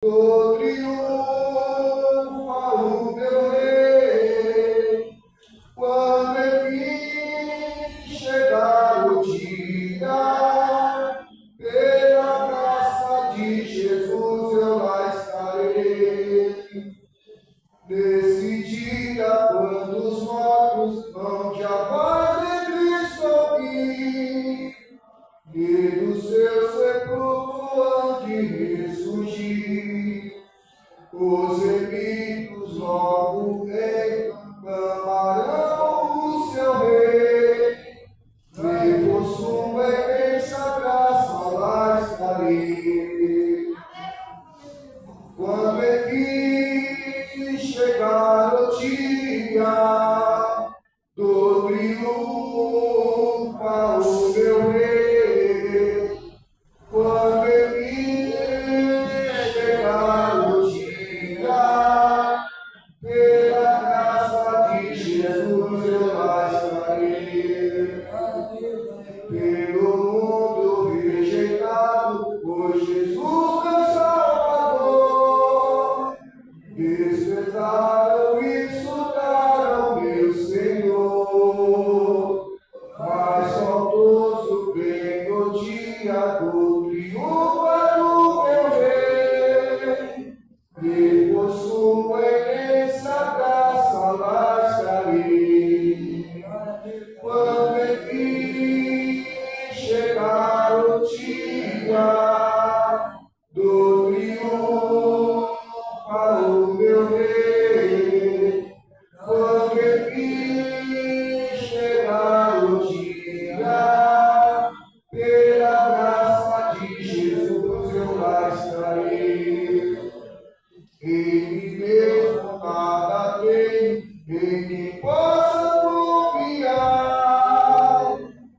Do triunfa o meu rei, quando ele chegar o dia, pela graça de Jesus eu lá estarei. Nesse dia, quando os mortos vão de paz de Cristo ouvir, e do seu sepulcro hão de ressurgir, os remidos logo reclamarão o seu rei, e por sua imensa graça lá estarei. Quando aqui chegar o dia do triunfa o meu rei, quando ele chegar o dia, pela graça de Jesus eu lá estarei. Pelo mundo rejeitado, por Jesus meu Salvador, desprezaram e insultaram meu Senhor, mas saudoso vem o dia do triunfo do meu rei, e por sua imensa graça lá estarei. Quando enfim chegar o dia do triunfa o meu rei, quando enfim chegar o dia, pela graça de Jesus eu lá estarei. Ele mesmo nada tem em quem possa confiar,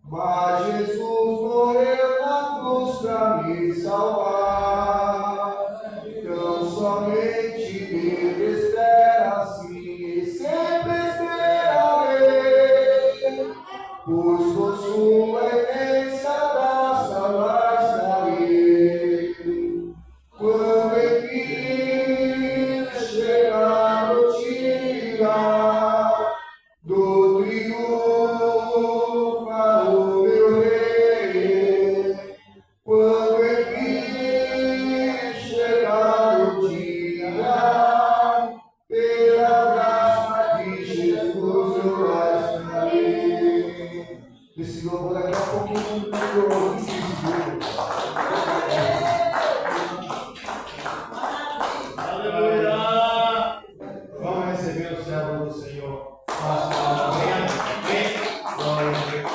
mas Jesus morreu na cruz para me salvar. Então somente Ele espera assim e sempre esperarei, pois por sua imensa graça lá estarei. Quando enfim chegar o dia do triunfa o meu rei, quando enfim chegar o dia, pela graça de Jesus eu lá estarei. Esse louvor daqui a pouquinho melhorou esse vídeo. Vamos receber o servo do Senhor. Aleluia. Glória a Deus.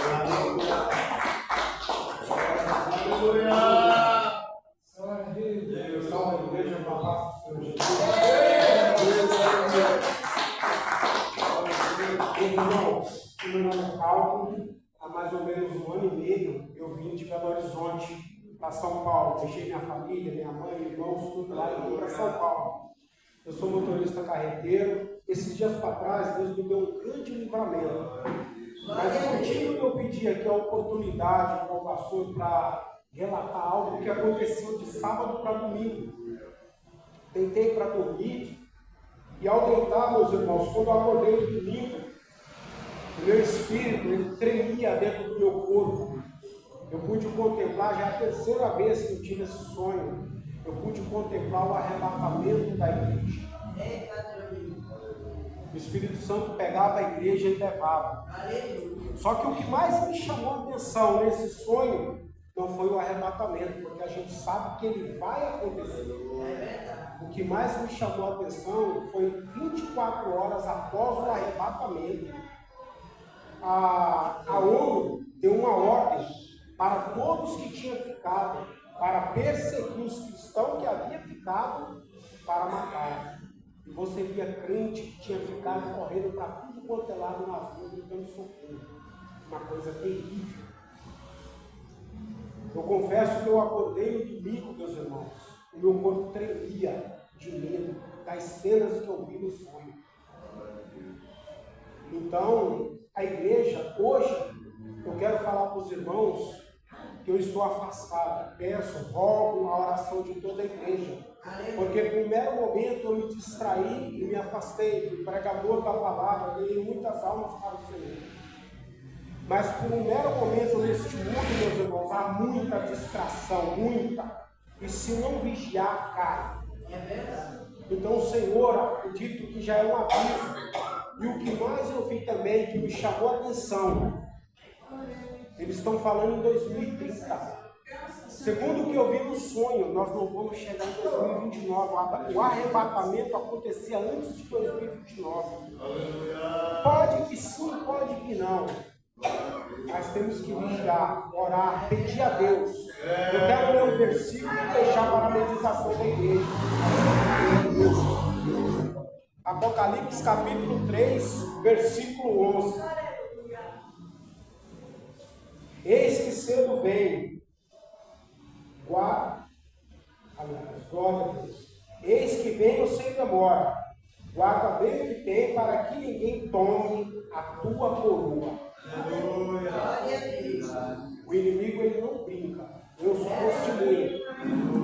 Salve a igreja com a paz do Senhor Jesus. Meu nome é Paulo. Há mais ou menos 1 ano e meio eu vim de Belo Horizonte para São Paulo. Deixei minha família, minha mãe, irmãos, tudo lá e vim para São Paulo. Eu sou motorista carreteiro. Esses dias para trás, Deus me deu um grande livramento. Mas o motivo que eu pedi aqui a oportunidade para o pastor para relatar algo que aconteceu de sábado para domingo. Deitei para dormir e ao deitar, meus irmãos, quando eu acordei no domingo, o meu espírito ele tremia dentro do meu corpo. Eu pude contemplar, já é a terceira vez que eu tive esse sonho, eu pude contemplar o arrebatamento da igreja. O Espírito Santo pegava a igreja e levava. Só que o que mais me chamou a atenção nesse sonho não foi o arrebatamento, porque a gente sabe que ele vai acontecer. O que mais me chamou a atenção foi 24 horas após o arrebatamento, a ONU deu uma ordem para todos que tinham ficado, para perseguir os cristãos que haviam ficado, para matar. E você via crente que tinha ficado correndo para tudo quanto é lado nas ruas, gritando socorro. Uma coisa terrível. Eu confesso que eu acordei no domingo, meus irmãos, o meu corpo tremia de medo das cenas que eu vi no sonho. Então, a igreja, hoje, eu quero falar para os irmãos que eu estou afastado. Peço, rogo a oração de toda a igreja. Porque por um mero momento eu me distraí e me afastei. Fui pregador da palavra, ganhei muitas almas para o Senhor. Mas por um mero momento neste mundo, meus irmãos, há muita distração, muita. E se não vigiar, cai. Então o Senhor, acredito que já é um aviso. E o que mais eu vi também, que me chamou a atenção, eles estão falando em 2030. Segundo o que eu vi no sonho, nós não vamos chegar em 2029. O arrebatamento acontecia antes de 2029. Pode que sim, pode que não. Mas temos que vigiar, orar, pedir a Deus. Eu quero ler um versículo e deixar para a meditação da igreja. Apocalipse capítulo 3, versículo 11. Eis que cedo vem. Glória a Deus. Eis que venho sem demora. Guarda bem o que tem, para que ninguém tome a tua coroa. O inimigo, ele não brinca. Eu sou testemunha.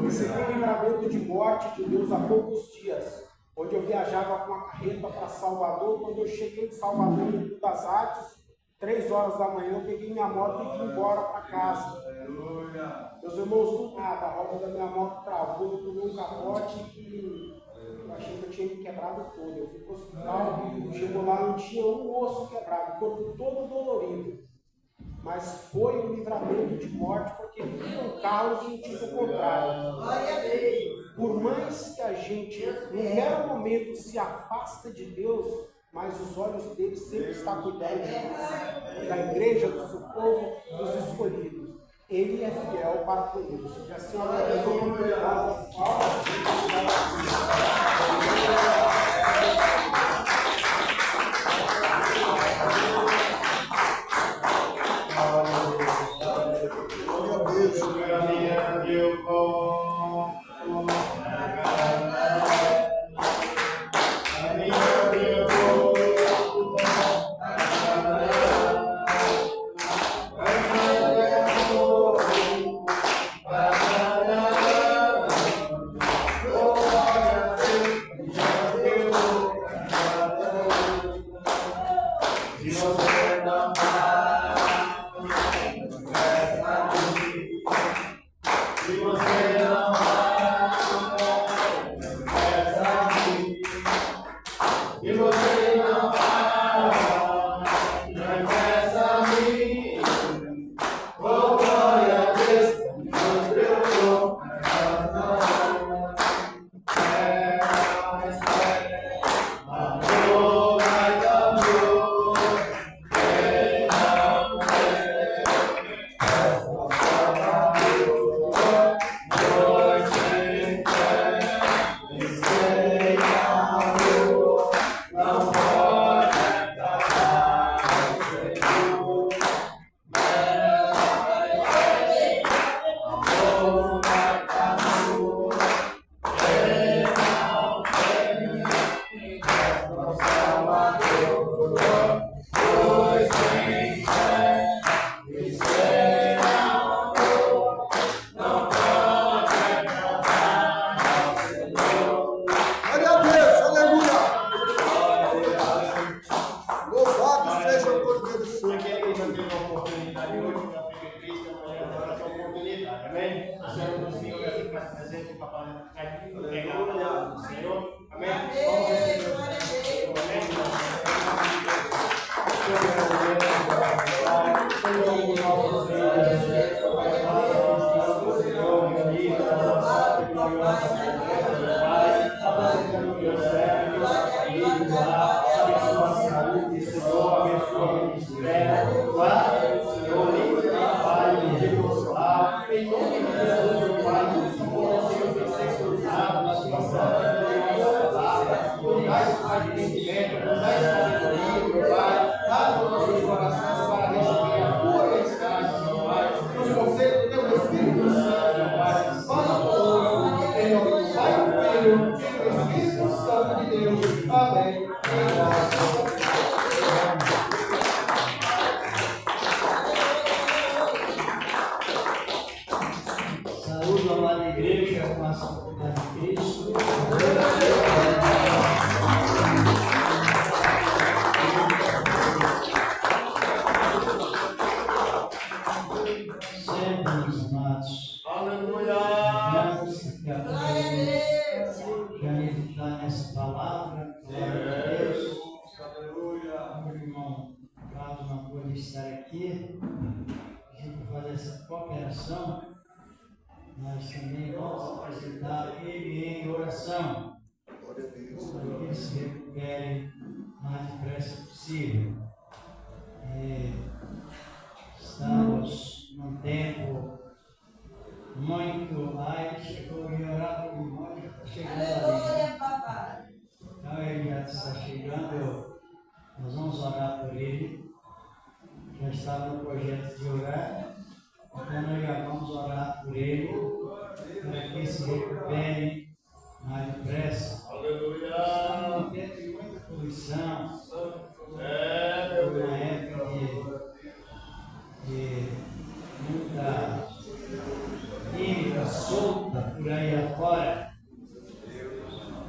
Recebi um livramento de morte de Deus há poucos dias, onde eu viajava com a carreta para Salvador. Quando eu cheguei de Salvador, em das Artes, 3 horas da manhã, eu peguei minha moto e vim embora para casa. Meus irmãos, do nada, a roda da minha moto travou, eu tomei um capote e eu achei que eu tinha me quebrado todo. Eu fui para o hospital, chegou lá, não tinha um osso quebrado, o corpo todo dolorido. Mas foi um livramento de morte, porque vinha um carro no sentido contrário. Por mais que a gente, num mero momento, se afasta de Deus, mas os olhos dele sempre estão cuidando de nós, da igreja, do seu povo, dos escolhidos. Ele é fiel para conosco. E assim, Sempre, meus amados. Aleluia! Vamos já meditar nessa palavra. Glória a Deus. Aleluia! Meu irmão Carlos não pôde estar aqui. A gente vai fazer essa cooperação. Nós também vamos apresentar ele em oração. Para que ele se recupere o mais depressa possível. Estamos num tempo muito. Ai, chegou a orar por mim, já está chegando. Aleluia, papai. Então ele já está chegando. Nós vamos orar por ele. Já estava no projeto de orar. Então nós já vamos orar por ele. Para que se recupere mais depressa. Aleluia. Estamos num tempo de muita poluição. Uma época de muita química solta por aí afora.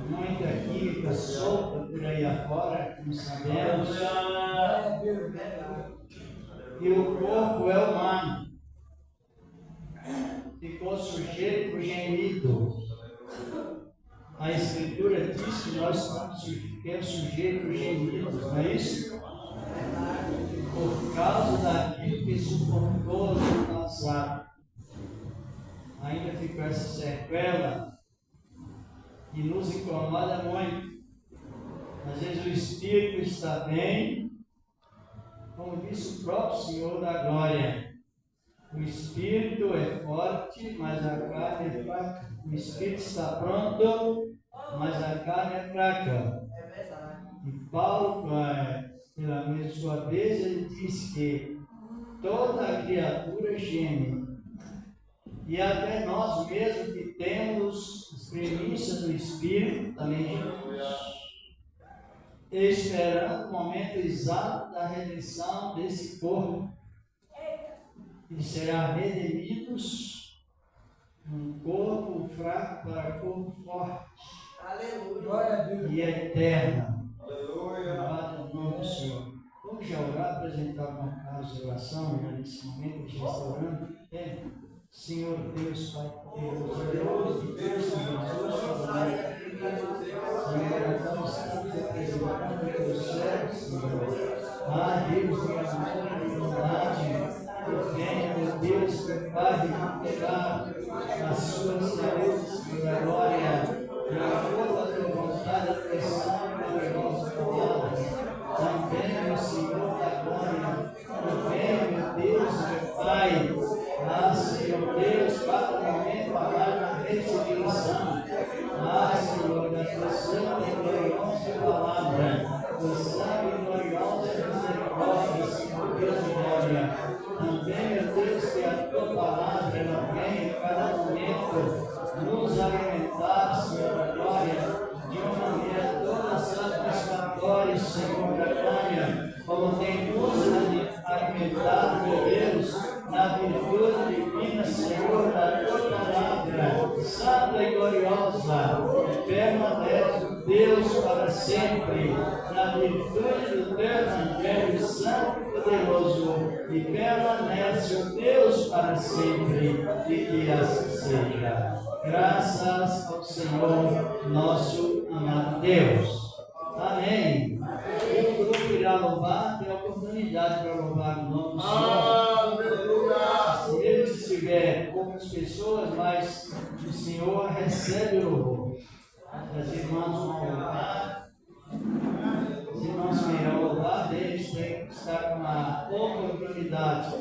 Muita química solta por aí afora, como sabemos. E o corpo é humano. Ficou sujeito ao gemido. A Escritura diz que nós ficamos sujeitos aos gemidos, não é isso? Por causa daquilo que suportou no passado. Ainda ficou essa sequela que nos incomoda muito. Às vezes o espírito está bem, como disse o próprio Senhor da Glória. O espírito é forte, mas a carne é fraca. O espírito está pronto, mas a carne é fraca. É verdade. E Paulo, pela sua vez, ele diz que toda a criatura geme. E até nós mesmos que temos as primícias do Espírito, também gememos. Esperando o momento exato da redenção desse corpo. Ele será redimidos um corpo fraco para um corpo forte. Aleluia. E eterno. Aleluia. Glória ao nome do Senhor. Vamos já orar, apresentar o irmão Carlos de oração, já nesse momento que já está orando. Senhor Deus, Pai, Deus, de Deus, Senhor, estamos apresentando o teu céu, Senhor. Ah, Deus, de amor e bondade. Venha, meu Deus, Pai, recuperar a sua saúde, Senhor, a glória, pela força da tua vontade, a tua sangue, a nossa palavra. Também, meu Senhor da glória, também, meu Deus, meu Pai, Senhor Deus, para o momento, a restituição, Senhor, da tua santa e gloriosa palavra, tua santa e gloriosa misericórdia, Senhor Deus de glória. Também, meu Deus, que a tua palavra ela venha em cada momento nos alimentar, Senhor da glória, de uma maneira toda satisfatória, Senhor da glória, como tem nos alimentado, meu Deus, na virtude divina, Senhor, da tua palavra, santa e gloriosa, permanece, Deus, para sempre, na virtude do teu Evangelho santo e poderoso, e permanece, o Deus, para sempre, e que assim seja. Graças ao Senhor, nosso amado Deus. Amém. O grupo irá louvar, tem a oportunidade para louvar o nome do Senhor. Se ele estiver poucas pessoas, mas o Senhor recebe o louvor. As irmãs vão louvar. Os irmãos que irão louvar, eles têm que estar com a oportunidade.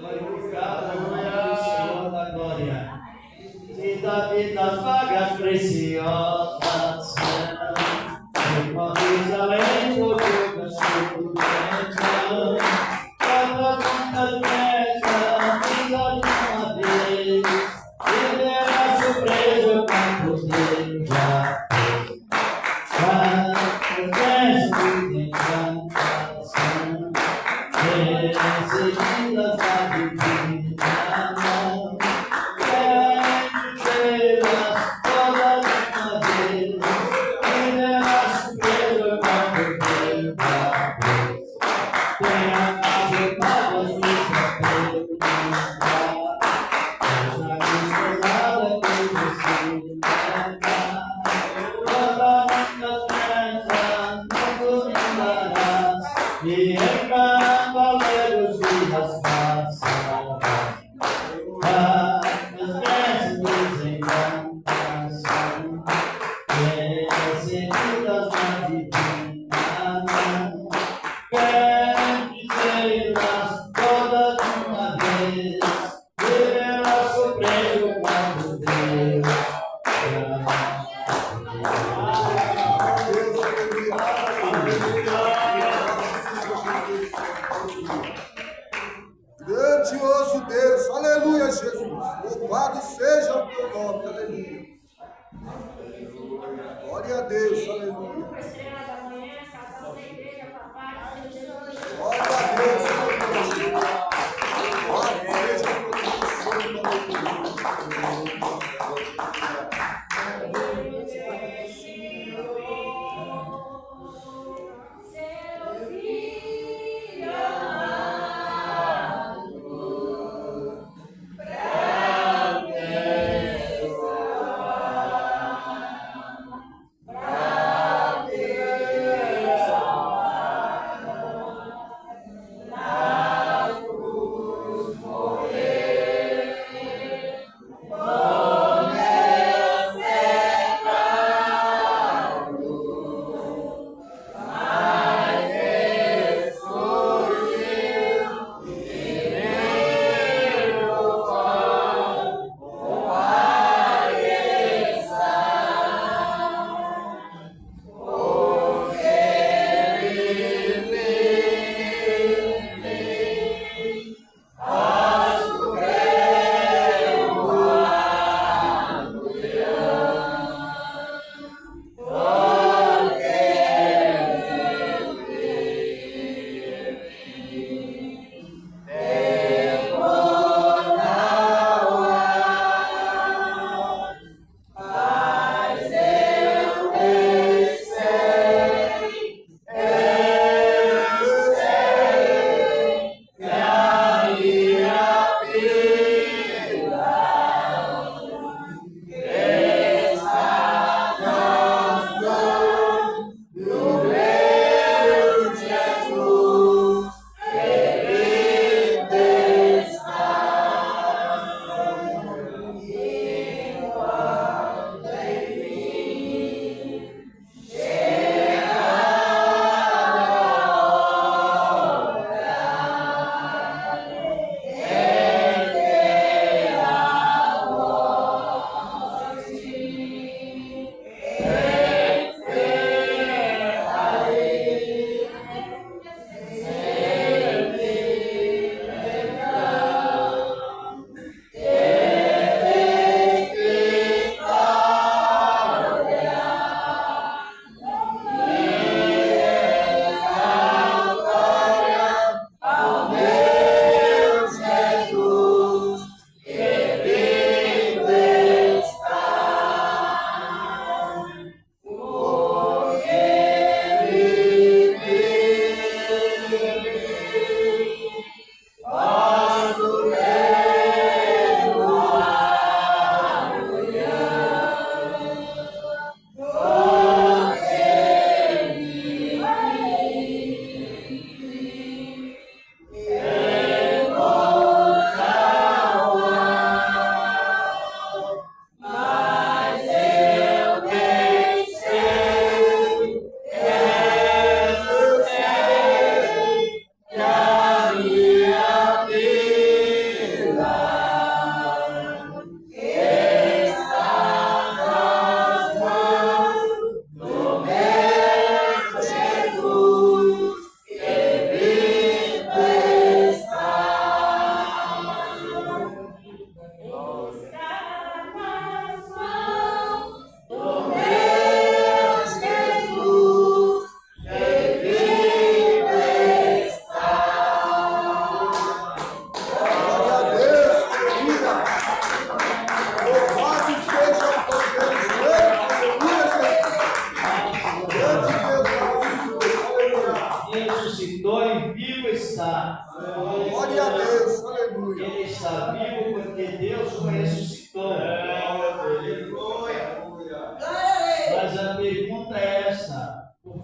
Glorificado o nome do Senhor da glória. E da vida vagas preciosas, enquanto além do teu castigo dentro, cada conta presta, vida de uma vez, e verá surpreso com poder já fez. Protege de encantação, recebidas da divina mão. Todas uma vez, Grandioso Deus, aleluia, Jesus. Louvado seja o teu nome, aleluia. Glória a Deus, aleluia. Glória a Deus, aleluia. Louvado seja o teu nome,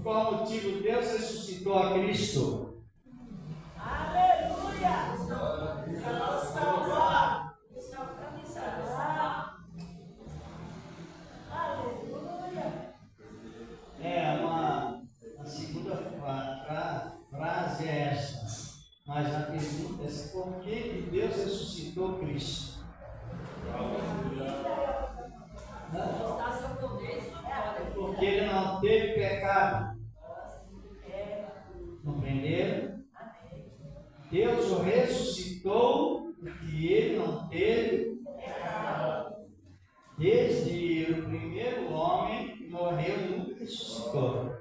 qual motivo Deus ressuscitou a Cristo? Aleluia! Para nos salvar. Aleluia! A segunda frase é esta. Mas a pergunta é por que Deus ressuscitou Cristo? Porque ele não teve pecado. Compreenderam? Deus o ressuscitou porque ele não teve pecado. Desde o primeiro homem que morreu, nunca ressuscitou.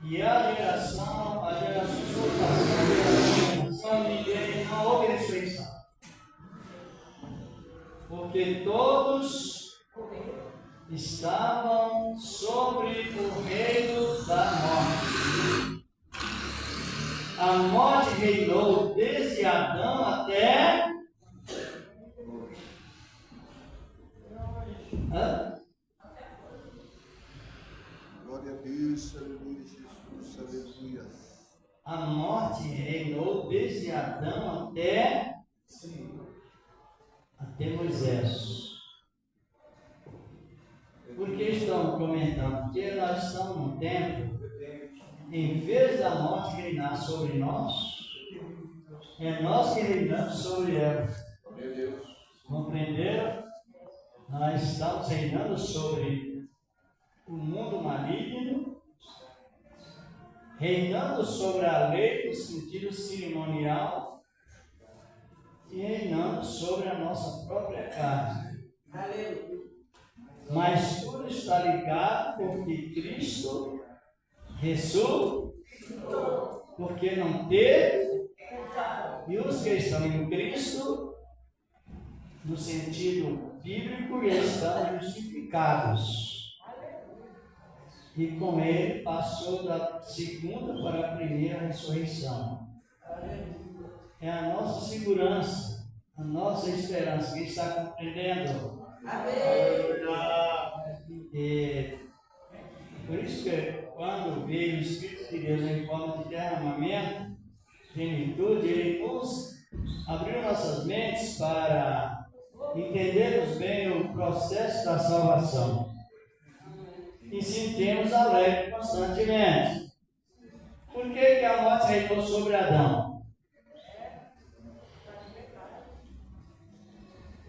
E a geração ninguém não houve ressurreição. Porque todos estavam sobre o reino da morte. A morte reinou desde Adão até. Glória a Deus, aleluia, Jesus, aleluia. A morte reinou desde Adão até Moisés. Por que estamos comentando? Porque nós estamos num tempo, em vez da morte reinar sobre nós, é nós que reinamos sobre ela. Meu Deus. Compreenderam? Nós estamos reinando sobre o mundo maligno, reinando sobre a lei no sentido cerimonial e reinando sobre a nossa própria carne. Mas tudo está ligado porque Cristo ressuscitou, porque não teve, e os que estão em Cristo, no sentido bíblico, estão justificados. E com ele passou da segunda para a primeira ressurreição. É a nossa segurança, a nossa esperança. Quem está compreendendo? E por isso que quando veio o Espírito de Deus em forma de derramamento, plenitude, ele nos abriu nossas mentes para entendermos bem o processo da salvação e sentirmos alegre constantemente. Por que a morte reinou sobre Adão?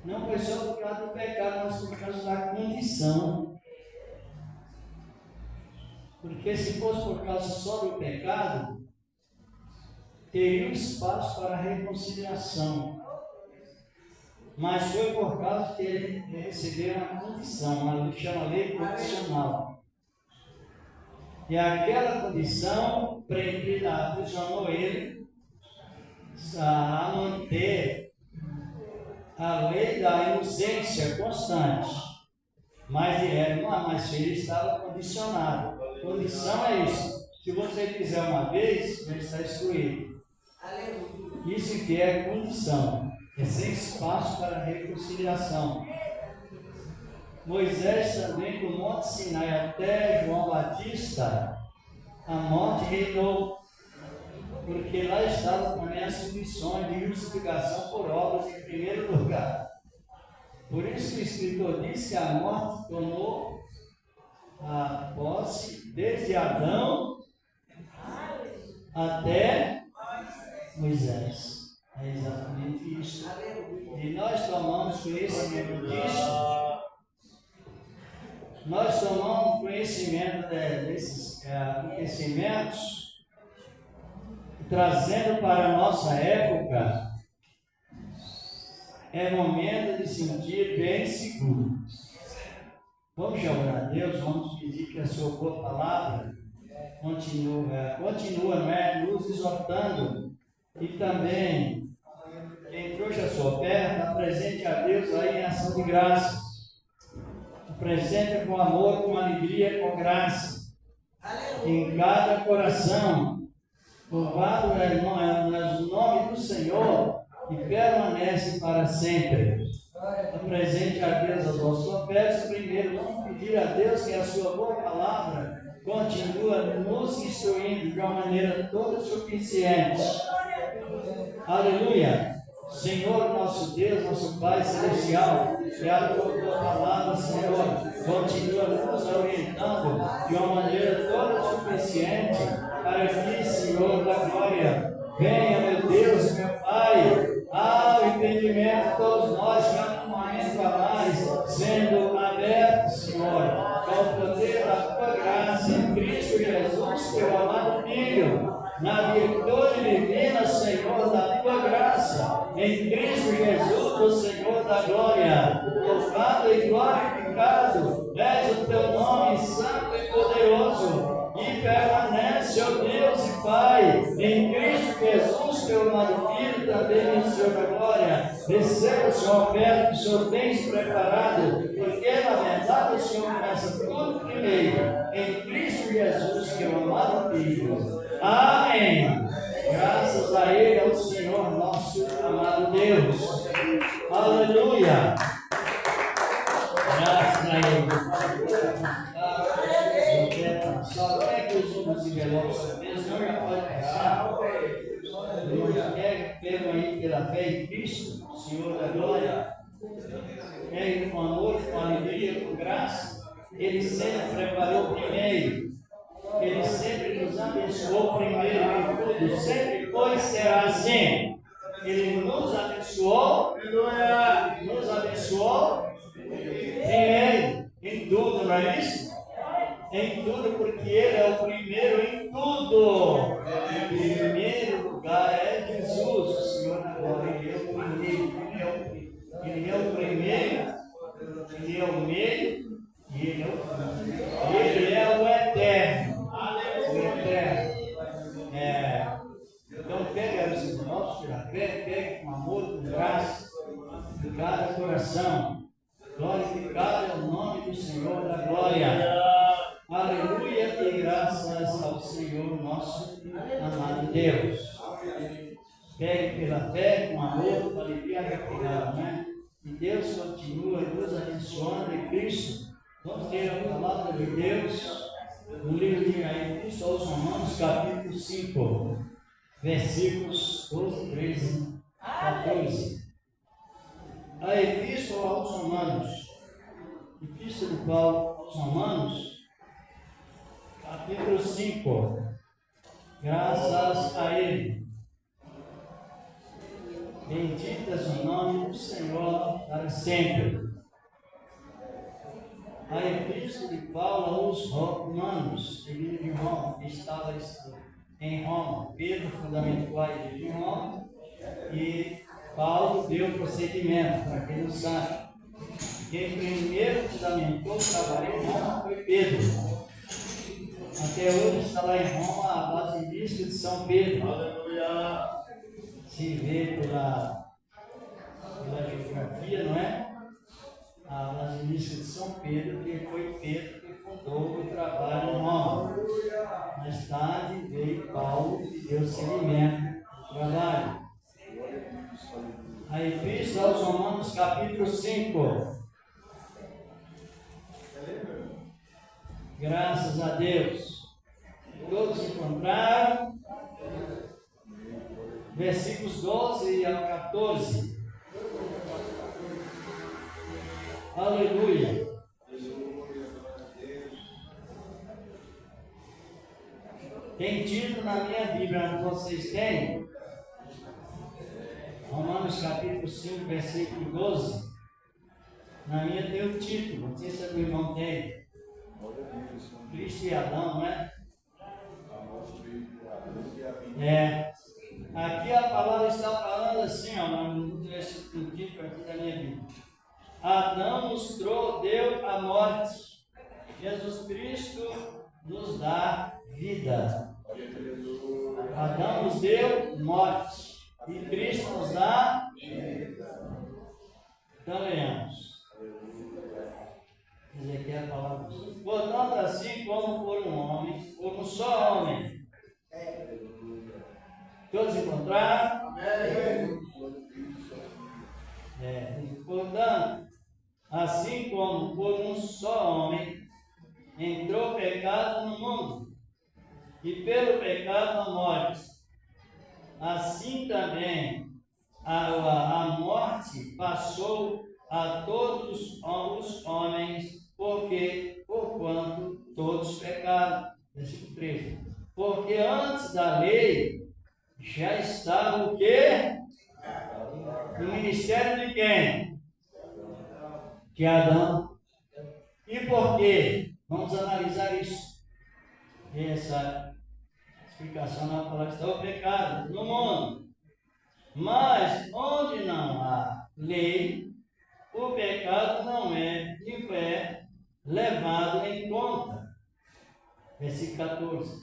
Não foi só por causa do pecado, mas por causa da condição. Porque se fosse por causa só do pecado, teria um espaço para a reconciliação. Mas foi por causa que ele recebeu uma condição, que chama lei condicional. E aquela condição aprisionou ele a manter a lei da inocência constante. Mas ele estava condicionado. Condição é isso. Se você fizer uma vez, ele está excluído. Isso que é condição. É sem espaço para reconciliação. Moisés também, do Monte Sinai até João Batista, a morte reinou, porque lá estavam também as submissões de justificação por obras em primeiro lugar. Por isso que o escritor diz que a morte tomou a posse desde Adão até Moisés. É exatamente isso. E nós tomamos conhecimento disso. Nós tomamos conhecimento desses acontecimentos, trazendo para a nossa época, é momento de sentir bem seguro. Vamos chamar a Deus, vamos pedir que a sua boa palavra continua, não é? Nos exortando. E também, quem trouxe a sua perna, apresente a Deus aí em ação de graças. Apresente com amor, com alegria, com graça. Em cada coração. Louvado é o nome do Senhor e permanece para sempre. Apresente a Deus as vossas ofertas, primeiro primeiro vamos pedir a Deus que a sua boa palavra continua nos instruindo de uma maneira toda suficiente. Aleluia! Senhor, nosso Deus, nosso Pai Celestial, que a tua palavra, Senhor, continua nos orientando de uma maneira toda suficiente para que, Senhor da glória, venha, meu Deus, meu Pai, ao entendimento de todos nós, cada momento a mais, sendo aberto, Senhor, com o poder da tua graça em Cristo Jesus, teu amado Filho, na virtude divina, Senhor, da tua graça, em Cristo Jesus, o Senhor da glória, louvado e glorificado, és o teu nome santo e poderoso, e permanece, ó Deus e Pai, em Cristo Jesus, teu amado Filho, também o Senhor da glória. Receba o Senhor oferta que o Senhor tem preparado, porque na verdade o Senhor começa tudo primeiro, em Cristo Jesus, teu amado Filho. Amém. Graças a Ele, ao Senhor nosso amado Deus. Aleluia. Graças a Ele. Só quer que os homens se envelopem, Deus não já pode pensar. Pegam aí pela fé em Cristo, Senhor da glória. Pegam com amor, com alegria, com graça. Ele sempre preparou primeiro. Ele sempre nos abençoou primeiro em tudo. Sempre foi e será assim. Ele nos abençoou primeiro em tudo, não é isso? Em tudo, porque Ele é o primeiro em tudo. Em primeiro lugar é Jesus, o Senhor da glória. Ele é o primeiro, Ele é o primeiro, Ele é o meio e Ele é o fim. Ele é o eterno. O eterno. Então, pega os irmãos pela fé, pega com amor, com graça, de cada coração. Glorificado é o nome do Senhor da glória. Aleluia e graças ao Senhor nosso amado Deus. Pegue pela fé, com amor, com alegria retirada, né? E Deus continua nos abençoando em Cristo. Vamos ter a palavra de Deus no livro de Epístola aos Romanos, capítulo 5, versículos 12, 13, 14. A Epístola aos Romanos, Epístola de Paulo aos Romanos, capítulo 5, graças a Ele. Benditas o nome do Senhor para sempre. A Epístola de Paulo aos Romanos, igreja de Roma, que estava em Roma. Pedro fundamentou a igreja de Roma e Paulo deu prosseguimento, para quem não sabe. Quem primeiro fundamentou o trabalho em Roma foi Pedro. Até hoje está lá em Roma a Basilisca de São Pedro. Aleluia! Se vê pela geografia, não é? A Basilisca de São Pedro, que foi Pedro que fundou o trabalho em Roma. Mais tarde veio Paulo e deu seguimento ao trabalho. A Epístola aos Romanos, capítulo 5. Graças a Deus. Todos encontraram? Versículos 12 ao 14. Aleluia. Tem título na minha Bíblia, vocês têm? Romanos capítulo 5, versículo 12. Na minha tem o título, não sei se o irmão tem. Cristo e Adão, não é? Aqui a palavra está falando assim, ó, no título aqui da minha Bíblia. Adão deu a morte. Jesus Cristo nos dá vida. Adão nos deu morte. E Cristo nos dá vida. Então leamos. Diz aqui a palavra. Portanto, assim como for um homem, como só homem. Todos encontraram? Portanto, assim como por um só homem entrou o pecado no mundo, e pelo pecado a morte, assim também a morte passou a todos os homens, porquanto todos pecaram. Versículo 13. Porque antes da lei já estava o quê? No ministério de quem? De Adão. E por quê? Vamos analisar isso. Essa explicação na palavra está o pecado no mundo. Mas onde não há lei, o pecado não é levado em conta. Versículo 14.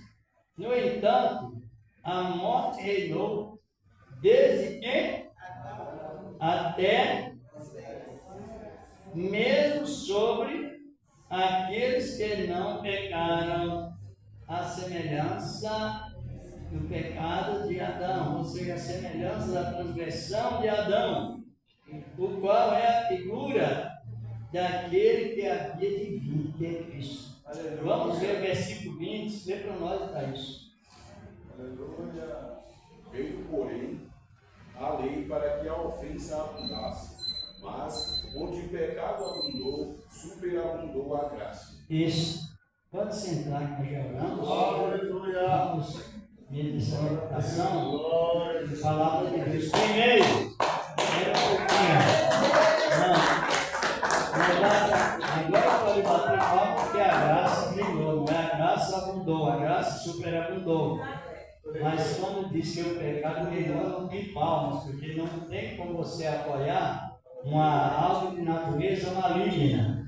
No entanto, a morte reinou desde que até mesmo sobre aqueles que não pecaram, a semelhança do pecado de Adão, ou seja, a semelhança da transgressão de Adão, o qual é a figura daquele que havia de vir, que é Cristo. Vamos ver o versículo 20, lê para nós para isso. Aleluia. Veio, porém, a lei para que a ofensa abundasse, mas onde o pecado abundou, superabundou a graça. Isso. Pode sentar que nós já oramos. Aleluia. Vamos ver essa meditação. Palavra de Deus. Primeiro, era um pouquinho. Agora pode bater palma porque a graça brilhou, não é? A graça abundou, a graça superabundou. Mas quando diz que o pecado reinou, não tem palmas, porque não tem como você apoiar algo de natureza maligna.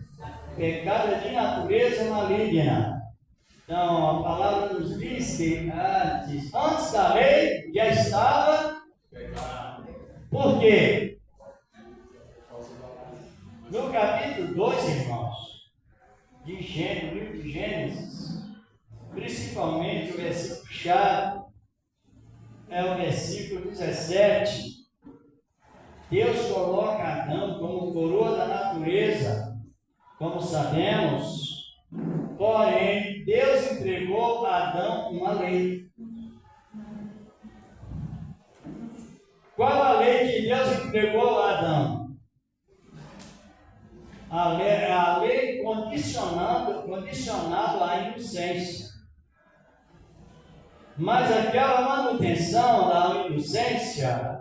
O pecado é de natureza maligna. Então, a palavra nos diz que antes da lei já estava pecado. Por quê? No capítulo 2, irmãos, do livro de Gênesis, principalmente o versículo chave, é o versículo 17. Deus coloca Adão como coroa da natureza, como sabemos, porém, Deus entregou a Adão uma lei. Qual a lei que Deus entregou a Adão? A lei condicionado à inocência. Mas aquela manutenção da inocência,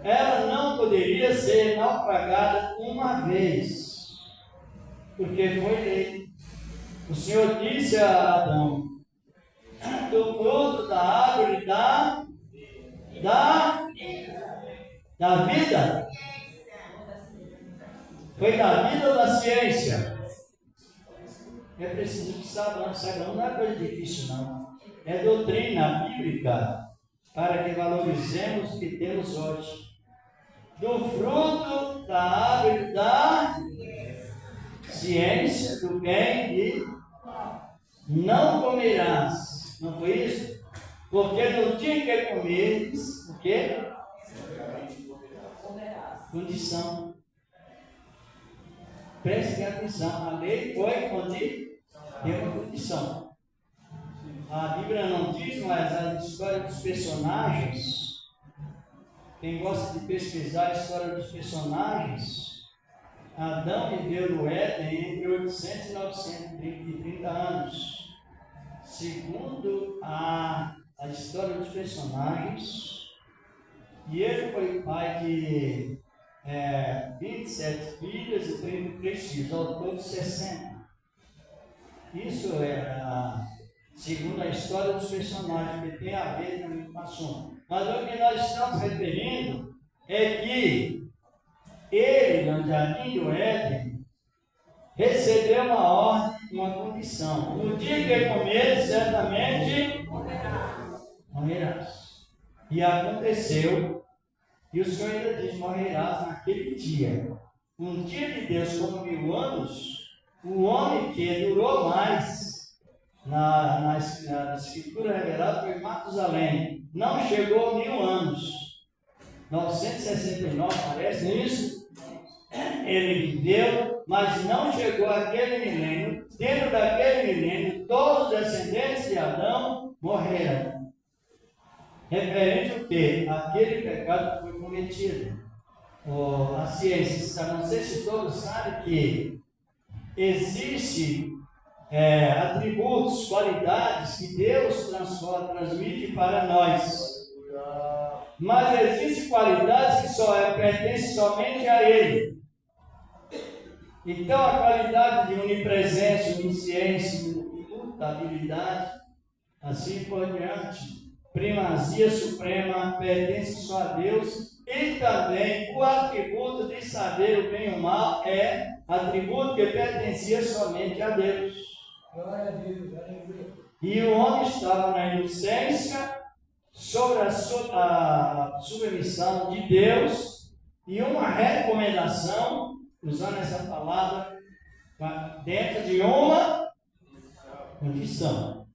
ela não poderia ser naufragada uma vez, porque foi lei. O Senhor disse a Adão: do fruto da árvore da vida. Foi da vida ou da ciência? É preciso que saibamos, não é coisa difícil não. É doutrina bíblica para que valorizemos o que temos hoje. Do fruto da árvore da ciência, do bem e não comerás. Não foi isso? Porque no dia que comeres, o quê? Condição. Preste atenção, a lei foi deu uma condição. A Bíblia não diz, mas a história dos personagens, quem gosta de pesquisar a história dos personagens, Adão viveu no Éden entre 800 e 930 anos. Segundo a história dos personagens, e ele foi pai de 27 filhas e 33 filhos, ao todo 60. Isso segundo a história dos personagens, que tem a ver com o assunto. Mas o que nós estamos referindo é que ele, no jardim do Éden, recebeu uma ordem, uma condição. No dia que comer, certamente morrerás. E aconteceu. E o Senhor ainda diz: morrerás naquele dia. Um dia de Deus como 1000 anos, o homem que durou mais na escritura revelada foi Matusalém. Não chegou a 1000 anos. 969 parece isso? ele viveu, mas não chegou àquele milênio. Dentro daquele milênio, todos os descendentes de Adão morreram. Referente ao que? Aquele pecado que foi cometido. A ciência, não sei se todos sabem que existe atributos, qualidades que Deus transmite para nós. Mas existem qualidades que só pertencem somente a Ele. Então a qualidade de onipresença, onisciência, imutabilidade, assim por diante, primazia suprema, pertence só a Deus. E também o atributo de saber o bem e o mal é atributo que pertencia somente a Deus. Glória a Deus, aleluia. E o homem estava na inocência, sobre a submissão de Deus, e uma recomendação, usando essa palavra, dentro de uma condição.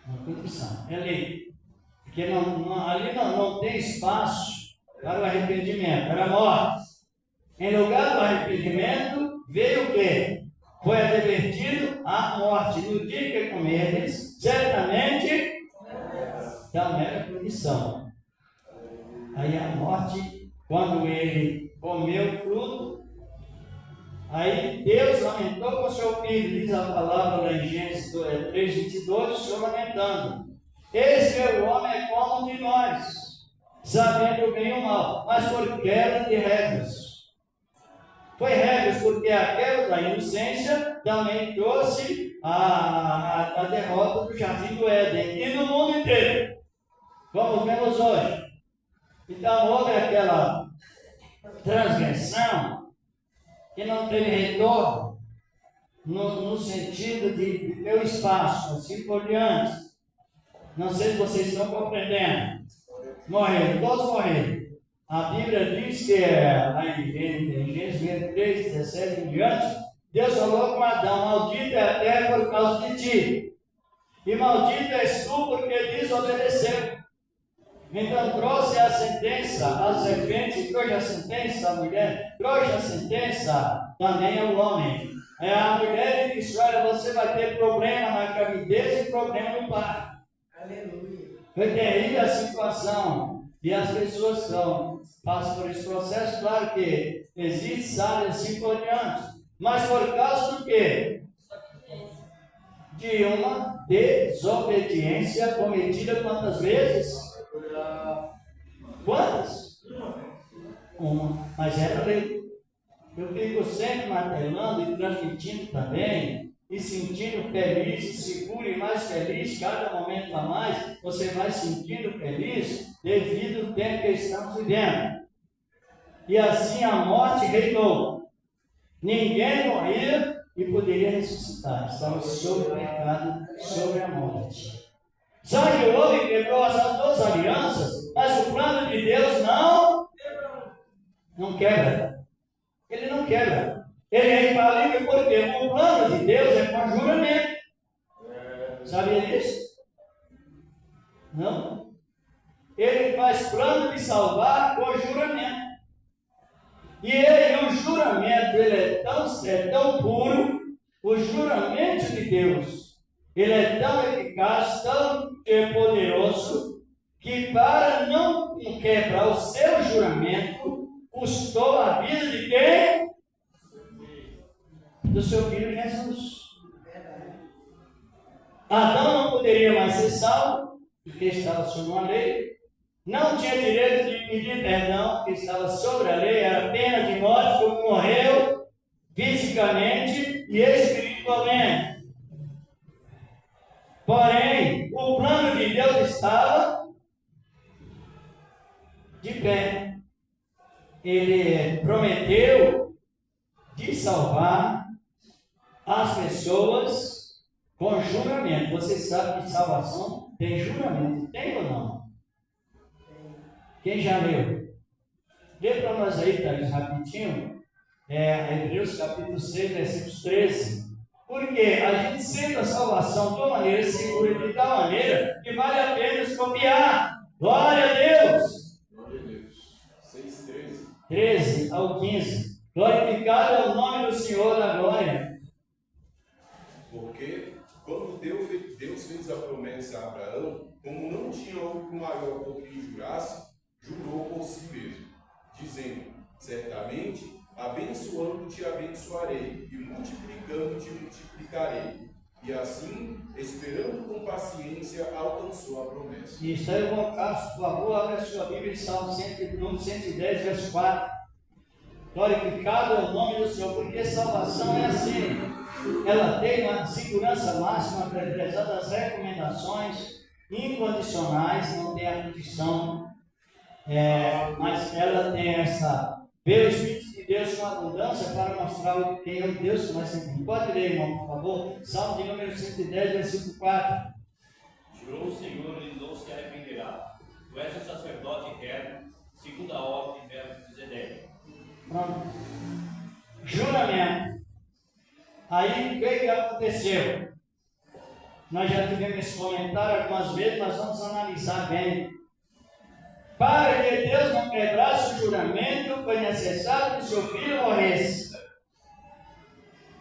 Uma condição. É lei. Porque ali não tem espaço para o arrependimento, para a morte. Em lugar do arrependimento, veio o quê? Foi advertido a morte. No dia que comerdes, certamente não era punição. Aí a morte, quando ele comeu o fruto, aí Deus lamentou com seu filho, diz a palavra lá em Gênesis 3:22, o Senhor lamentando. Esse meu homem é como de nós, sabendo o bem e o mal, mas por quebra de regras. Foi regras porque a quebra da inocência também trouxe a derrota do Jardim do Éden e no mundo inteiro, como vemos hoje. Então houve aquela transgressão que não teve retorno no sentido de ter o espaço, assim por diante. Não sei se vocês estão compreendendo. Morreram, todos morreram. A Bíblia diz que lá em Gênesis 23, 17 em diante, Deus falou com Adão: maldita é a terra por causa de ti, e maldito és tu porque desobedeceu. Então trouxe a sentença à serpente, trouxe a sentença à mulher, trouxe a sentença também ao homem. A mulher disse: olha, você vai ter problema na gravidez e problema no parto. Aleluia. Foi terrível a situação. E as pessoas passam por esse processo, claro que existe, sabe, assim por diante. Mas por causa do quê? De uma desobediência cometida quantas vezes? Quantas? Uma. Mas era lei. Eu fico sempre martelando e transmitindo também, e sentindo feliz, e seguro e mais feliz, cada momento a mais, você vai sentindo feliz devido ao tempo que estamos vivendo. E assim a morte reinou. Ninguém morria e poderia ressuscitar. Estava sobre o pecado, sobre a morte. Só que o homem quebrou as duas alianças, mas o plano de Deus não quebra. Ele não quebra. Ele é infalível porque o plano de Deus é com juramento. Sabia disso? Não? Ele faz plano de salvar com juramento. E o juramento, ele é tão puro, o juramento de Deus, ele é tão eficaz, tão poderoso, que para não quebrar o seu juramento, custou a vida de quem? Do seu filho Jesus. Adão não poderia mais ser salvo, porque estava sob uma lei. Não tinha direito de pedir perdão, porque estava sobre a lei, era pena de morte, como morreu fisicamente e espiritualmente. Porém, o plano de Deus estava de pé. Ele prometeu de salvar as pessoas com juramento. Você sabe que salvação tem juramento, tem ou não? Quem já leu? Lê para nós aí, Thales, rapidinho. Hebreus capítulo 6, versículos 13. Porque a gente sente a salvação de uma maneira segura, de tal maneira que vale a pena desconfiar. Glória a Deus! Glória a Deus. 6:13. 13 ao 15. Glorificado é o nome do Senhor da glória. Porque quando Deus fez a promessa a Abraão, como não tinha outro maior por quem jurasse, jurou por si mesmo, dizendo: certamente, abençoando-te abençoarei, e multiplicando-te multiplicarei. E assim, esperando com paciência, alcançou a promessa. Isso aí, por favor, abra a sua Bíblia em Salmo 110, verso 4. Glorificado é o nome do Senhor, porque salvação é assim. Ela tem uma segurança máxima, apesar das recomendações incondicionais, não tem a condição, mas ela tem essa, ver o Espírito de Deus com abundância para mostrar o que tem o Deus que nós sentimos. Pode ler, irmão, por favor? Salmo de número 110, versículo 4. Jurou o Senhor e não se arrependerá. Tu és o sacerdote eterno, segundo a ordem de Melquisedeque. Pronto. Juramento. Aí, o que aconteceu? Nós já tivemos esse comentário algumas vezes, mas vamos analisar bem. Para que Deus não quebrasse o juramento, foi necessário que seu filho morresse,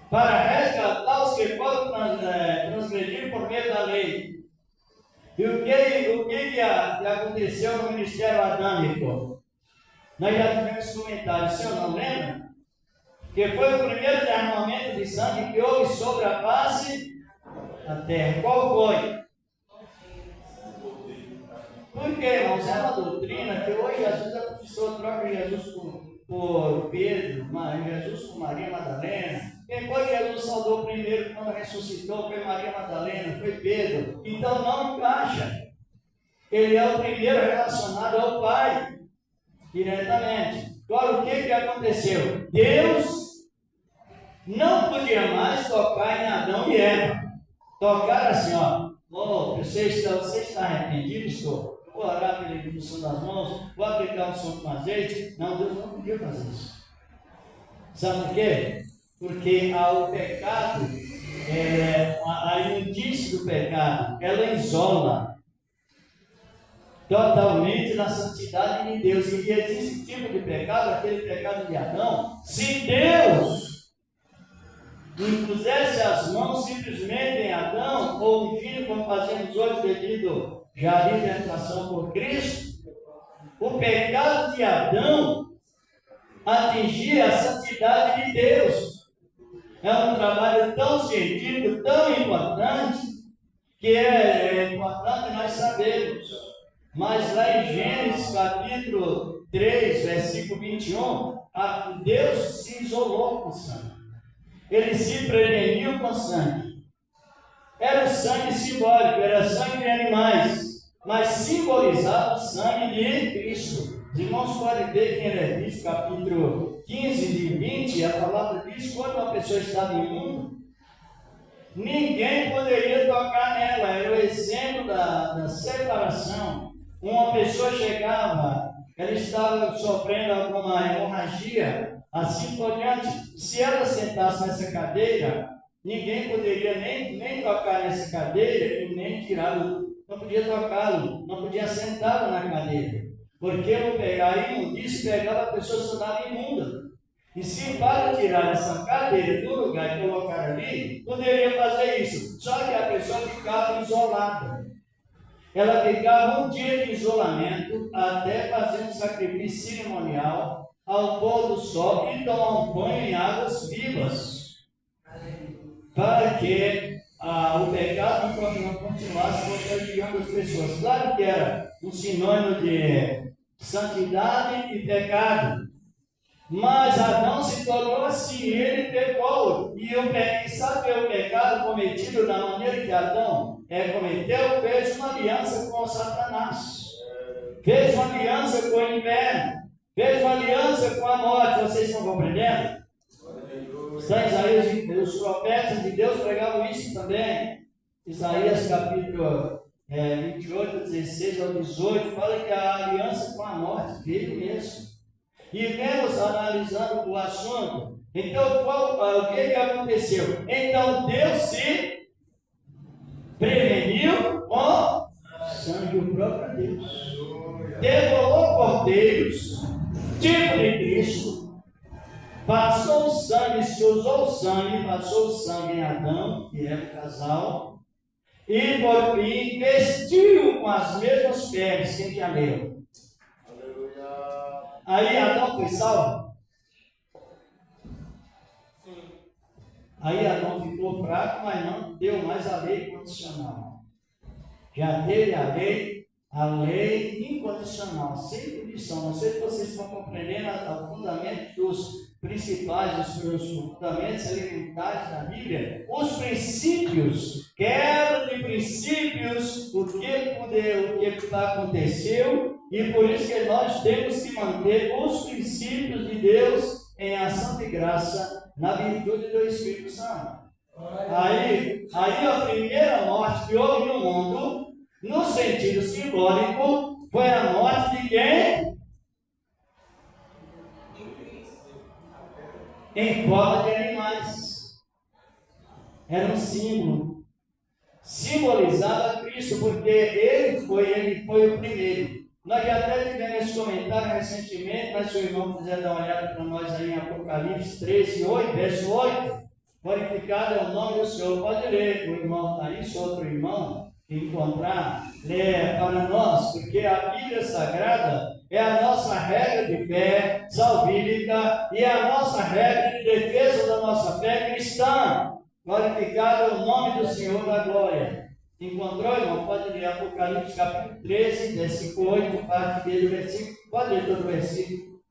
para resgatar os que foram transgredidos por meio da lei. E o que aconteceu no ministério adâmico? Nós já tivemos comentário, o senhor não lembra? Que foi o primeiro derramamento de sangue que houve sobre a face da terra. Qual foi? Porque, irmãos, é uma doutrina que hoje às vezes a pessoa troca Jesus por Pedro, Jesus por Maria Madalena. Quem foi que Jesus saudou primeiro quando ressuscitou? Foi Maria Madalena, foi Pedro. Então não encaixa. Ele é o primeiro relacionado ao Pai, diretamente. Agora, o que aconteceu? Deus não podia mais tocar em Adão e Eva. Tocar assim, ó. Você está arrependido? Estou. Vou orar pela imposição das mãos, vou aplicar um som com azeite. Não, Deus não podia fazer isso. Sabe por quê? Porque o pecado, a imundície do pecado, ela isola totalmente na santidade de Deus. E existe tipo de pecado, aquele pecado de Adão. Se Deus impusesse as mãos simplesmente em Adão, ou ungindo, como fazemos hoje, devido já à libertação por Cristo, o pecado de Adão atingia a santidade de Deus. É um trabalho tão científico, tão importante, que é importante nós sabermos. Mas lá em Gênesis capítulo 3, versículo 21, Deus se isolou com o sangue. Ele se preveniu com sangue. Era o sangue simbólico, era sangue de animais, mas simbolizava o sangue de Cristo. Os irmãos podem ver quem é visto, capítulo 15 de 20, a palavra diz: quando uma pessoa estava imunda, ninguém poderia tocar nela, era o exemplo da separação. Uma pessoa chegava, ela estava sofrendo alguma hemorragia, assim por diante. Se ela sentasse nessa cadeira, ninguém poderia nem tocar nessa cadeira e nem tirá-lo, não podia tocá-lo, não podia sentá-lo na cadeira, porque a imundície pegava a pessoa que estava imunda. E se para tirar essa cadeira do lugar e colocar ali, poderia fazer isso, só que a pessoa ficava isolada. Ela ficava um dia de isolamento até fazer um sacrifício cerimonial ao pôr do sol e tomar um banho em águas vivas, para que o pecado não continuasse contagiando as pessoas. Claro que era um sinônimo de santidade e pecado, mas Adão se tornou assim, ele pecou. E sabe o pecado cometido da maneira que Adão cometeu? Fez uma aliança com Satanás, fez uma aliança com o inferno, fez uma aliança com a morte. Vocês estão compreendendo? Está em Isaías, os profetas de Deus pregavam isso também. Isaías capítulo 28, 16 ao 18, fala que a aliança com a morte veio mesmo. E vemos analisando o assunto. Então, o que aconteceu? Então, Deus se preveniu com sangue do próprio Deus. Devorou cordeiros, tipo de Cristo, passou o sangue, se usou o sangue, passou o sangue em Adão, que era o casal, e por fim vestiu com as mesmas peles, quem já leu? Aí Adão foi salvo? Aí Adão ficou fraco, mas não deu mais a lei condicional. Já teve a lei incondicional, sem condição. Não sei se vocês estão compreendendo o fundamento dos principais, os fundamentos elementares da Bíblia, os princípios, quebra de princípios, o que aconteceu, e por isso que nós temos que manter os princípios de Deus em ação de graça, na virtude do Espírito Santo. Aí a primeira morte que houve no mundo, no sentido simbólico, foi a morte de quem? Em forma de animais. Era um símbolo. Simbolizava Cristo, porque ele foi o primeiro. Nós já até tivemos esse comentário recentemente, mas se o irmão quiser dar uma olhada para nós aí em Apocalipse 13, 8, verso 8, glorificado é o nome do Senhor. Pode ler, o irmão está aí, se outro irmão encontrar, lê para nós, porque a Bíblia Sagrada é a nossa regra de fé salvífica e a nossa regra de defesa da nossa fé cristã. Glorificado é o nome do Senhor da glória. Encontrou, irmão? Pode ler Apocalipse capítulo 13, versículo 8, parte B do versículo. Pode ler todo o versículo.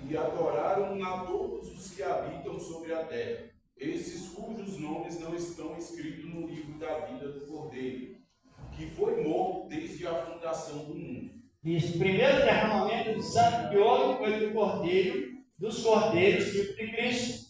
E adoraram a todos os que habitam sobre a terra, esses cujos nomes não estão escritos no livro da vida do Cordeiro, que foi morto desde a fundação do mundo. Isso, o primeiro derramamento de sangue que houve foi do Cordeiro, dos Cordeiros, tipo de Cristo.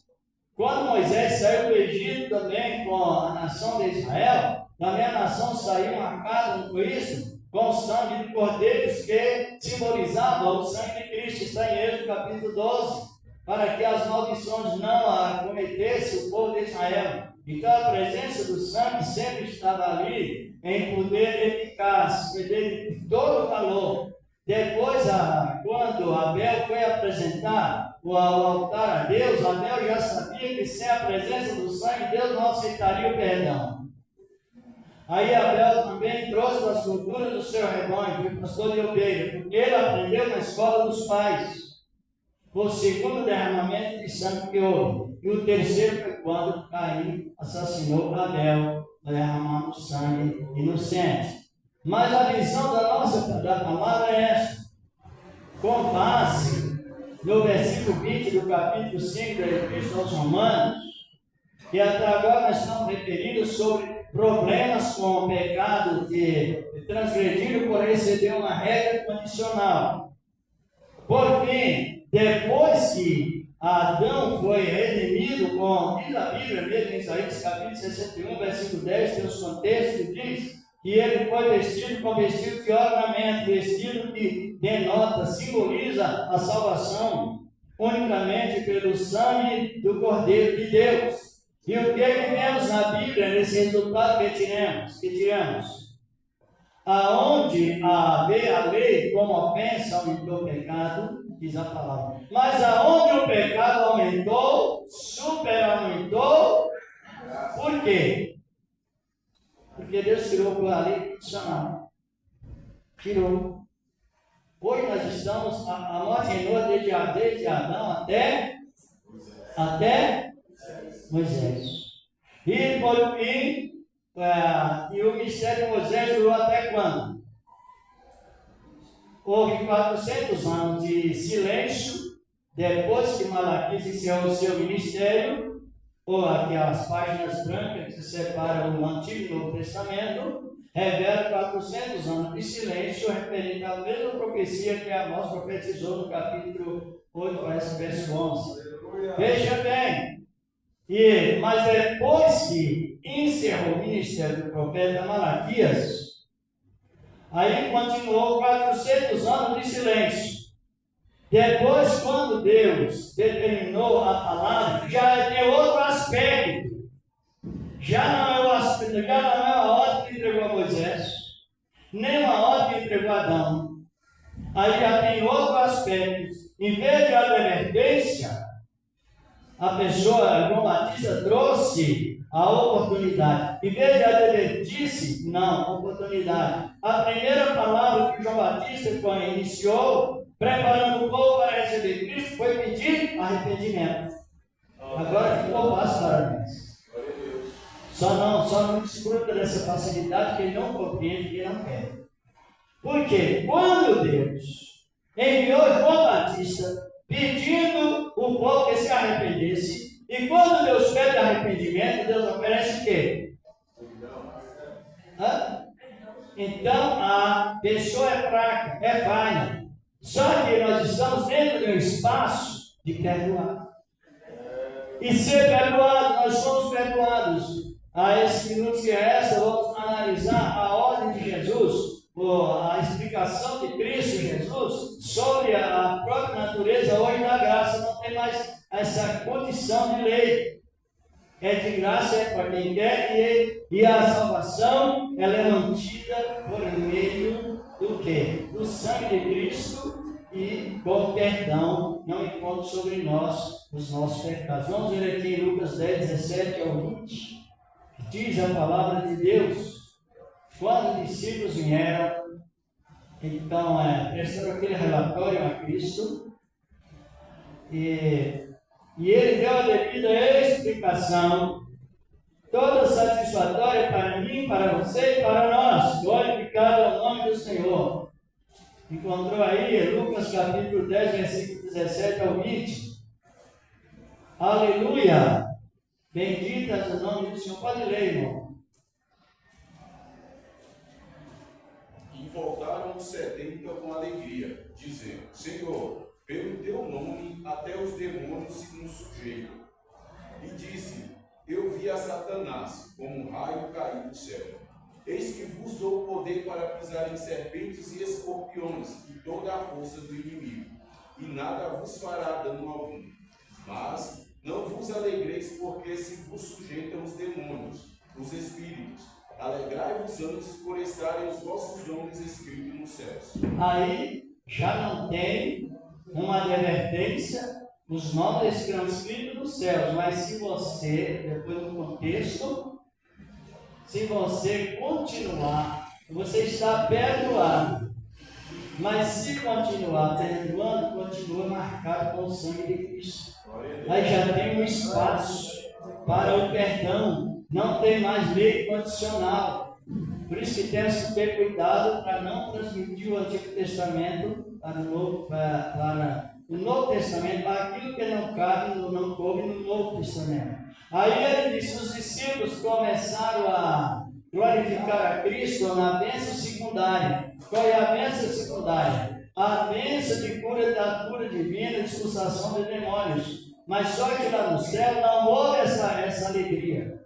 Quando Moisés saiu do Egito também com a nação de Israel, também a nação saiu marcada, não foi isso? Com o sangue de cordeiros que simbolizava o sangue de Cristo. Está em Êxodo capítulo 12, para que as maldições não acometessem o povo de Israel. Então a presença do sangue sempre estava ali em poder eficaz, poder de todo o valor. Depois, quando Abel foi apresentar o altar a Deus, Abel já sabia que sem a presença do sangue, Deus não aceitaria o perdão. Aí Abel também trouxe das culturas do seu rebanho, foi pastor de ovelha, porque ele aprendeu na escola dos pais. O segundo derramamento de sangue que houve. E o terceiro foi quando Caim assassinou Abel, derramando sangue inocente. Mas a visão da palavra é esta. Com base no versículo 20 do capítulo 5 da Epístola aos Romanos, que até agora nós estamos referindo sobre problemas com o pecado de transgrediram por receber uma regra condicional. Por fim, depois que Adão foi redimido diz a Bíblia mesmo em Isaías capítulo 61, versículo 10, tem os contextos que diz que ele foi vestido com vestido de ornamento, vestido que denota, simboliza a salvação unicamente pelo sangue do Cordeiro de Deus. E o que vemos na Bíblia nesse resultado que tiramos? Aonde haver a lei como ofensa aumentou o pecado, diz a palavra. Mas aonde o pecado aumentou, superaumentou. Por quê? Porque Deus tirou a lei condicional. Tirou. Hoje nós estamos, a morte reinou desde Adão até Moisés. E por fim, e o mistério de Moisés durou até quando? Houve 400 anos de silêncio, depois que Malaquias encerrou o seu ministério, ou aquelas páginas brancas que separam o Antigo e o Novo Testamento, revela 400 anos de silêncio referente à mesma profecia que Amós profetizou no capítulo 8, verso 11. Veja bem, mas depois que encerrou o ministério do profeta Malaquias, aí continuou 400 anos de silêncio. Depois, quando Deus determinou a palavra, já tem outro aspecto. Já não é a ordem que entregou a Moisés, nem a ordem que entregou a Adão. Aí já tem outro aspecto. em vez de advertência, a pessoa, João Batista, trouxe a oportunidade. Em vez de advertir-se, não, oportunidade. A primeira palavra que João Batista iniciou, preparando o povo para receber Cristo, foi pedir arrependimento. Agora ficou fácil para nós. Só não desfruta dessa facilidade que ele não compreende, que ele não quer. Porque quando Deus enviou João Batista pedindo o povo que se arrependesse, e quando Deus pede arrependimento, Deus oferece o quê? Então a pessoa é fraca, é falha. Só que nós estamos dentro de um espaço de perdoar. E ser perdoado, nós somos perdoados. A esses minutos que resta, vamos analisar a ordem de Jesus, a explicação de Cristo Jesus sobre a própria natureza hoje da graça. Não tem mais essa condição de lei. É de graça, é para quem quer, e a salvação ela é mantida por meio do quê? Do sangue de Cristo e com perdão, não encontra sobre nós os nossos pecados. Vamos ver aqui em Lucas 10, 17 ao 20, que diz a palavra de Deus. Quando os discípulos vieram, então, prestaram aquele relatório a Cristo, e ele deu a devida explicação, toda satisfatória para mim, para você e para nós. Glorificado é o nome do Senhor. Encontrou aí Lucas capítulo 10, versículo 17 ao 20. Aleluia! Bendito é o nome do Senhor. Pode ler, irmão. E voltaram os 70 com alegria, dizendo: Senhor, pelo teu nome até os demônios se nos sujeitam. E disse: Eu vi a Satanás como um raio cair do céu. Eis que vos dou poder para pisar em serpentes e escorpiões e toda a força do inimigo, e nada vos fará dano algum. Mas não vos alegreis, porque se vos sujeitam os demônios, os espíritos. Alegrai-vos antes por estarem os vossos nomes escritos nos céus. Aí já não tem uma advertência, os nomes estão escritos nos céus, mas se você, depois do contexto, se você continuar, você está perdoado. Mas se continuar perdoando, continua marcado com o sangue de Cristo. Aí já tem um espaço para o perdão. Não tem mais lei condicional. Por isso que temos que ter cuidado para não transmitir o Antigo Testamento para o Novo Testamento, para aquilo que não cabe, não coube no Novo Testamento. Aí ele disse, os discípulos começaram a glorificar a Cristo na bênção secundária. Qual é a bênção secundária? A bênção de cura da cura divina, de expulsação de demônios. Mas só que lá no céu não houve essa alegria.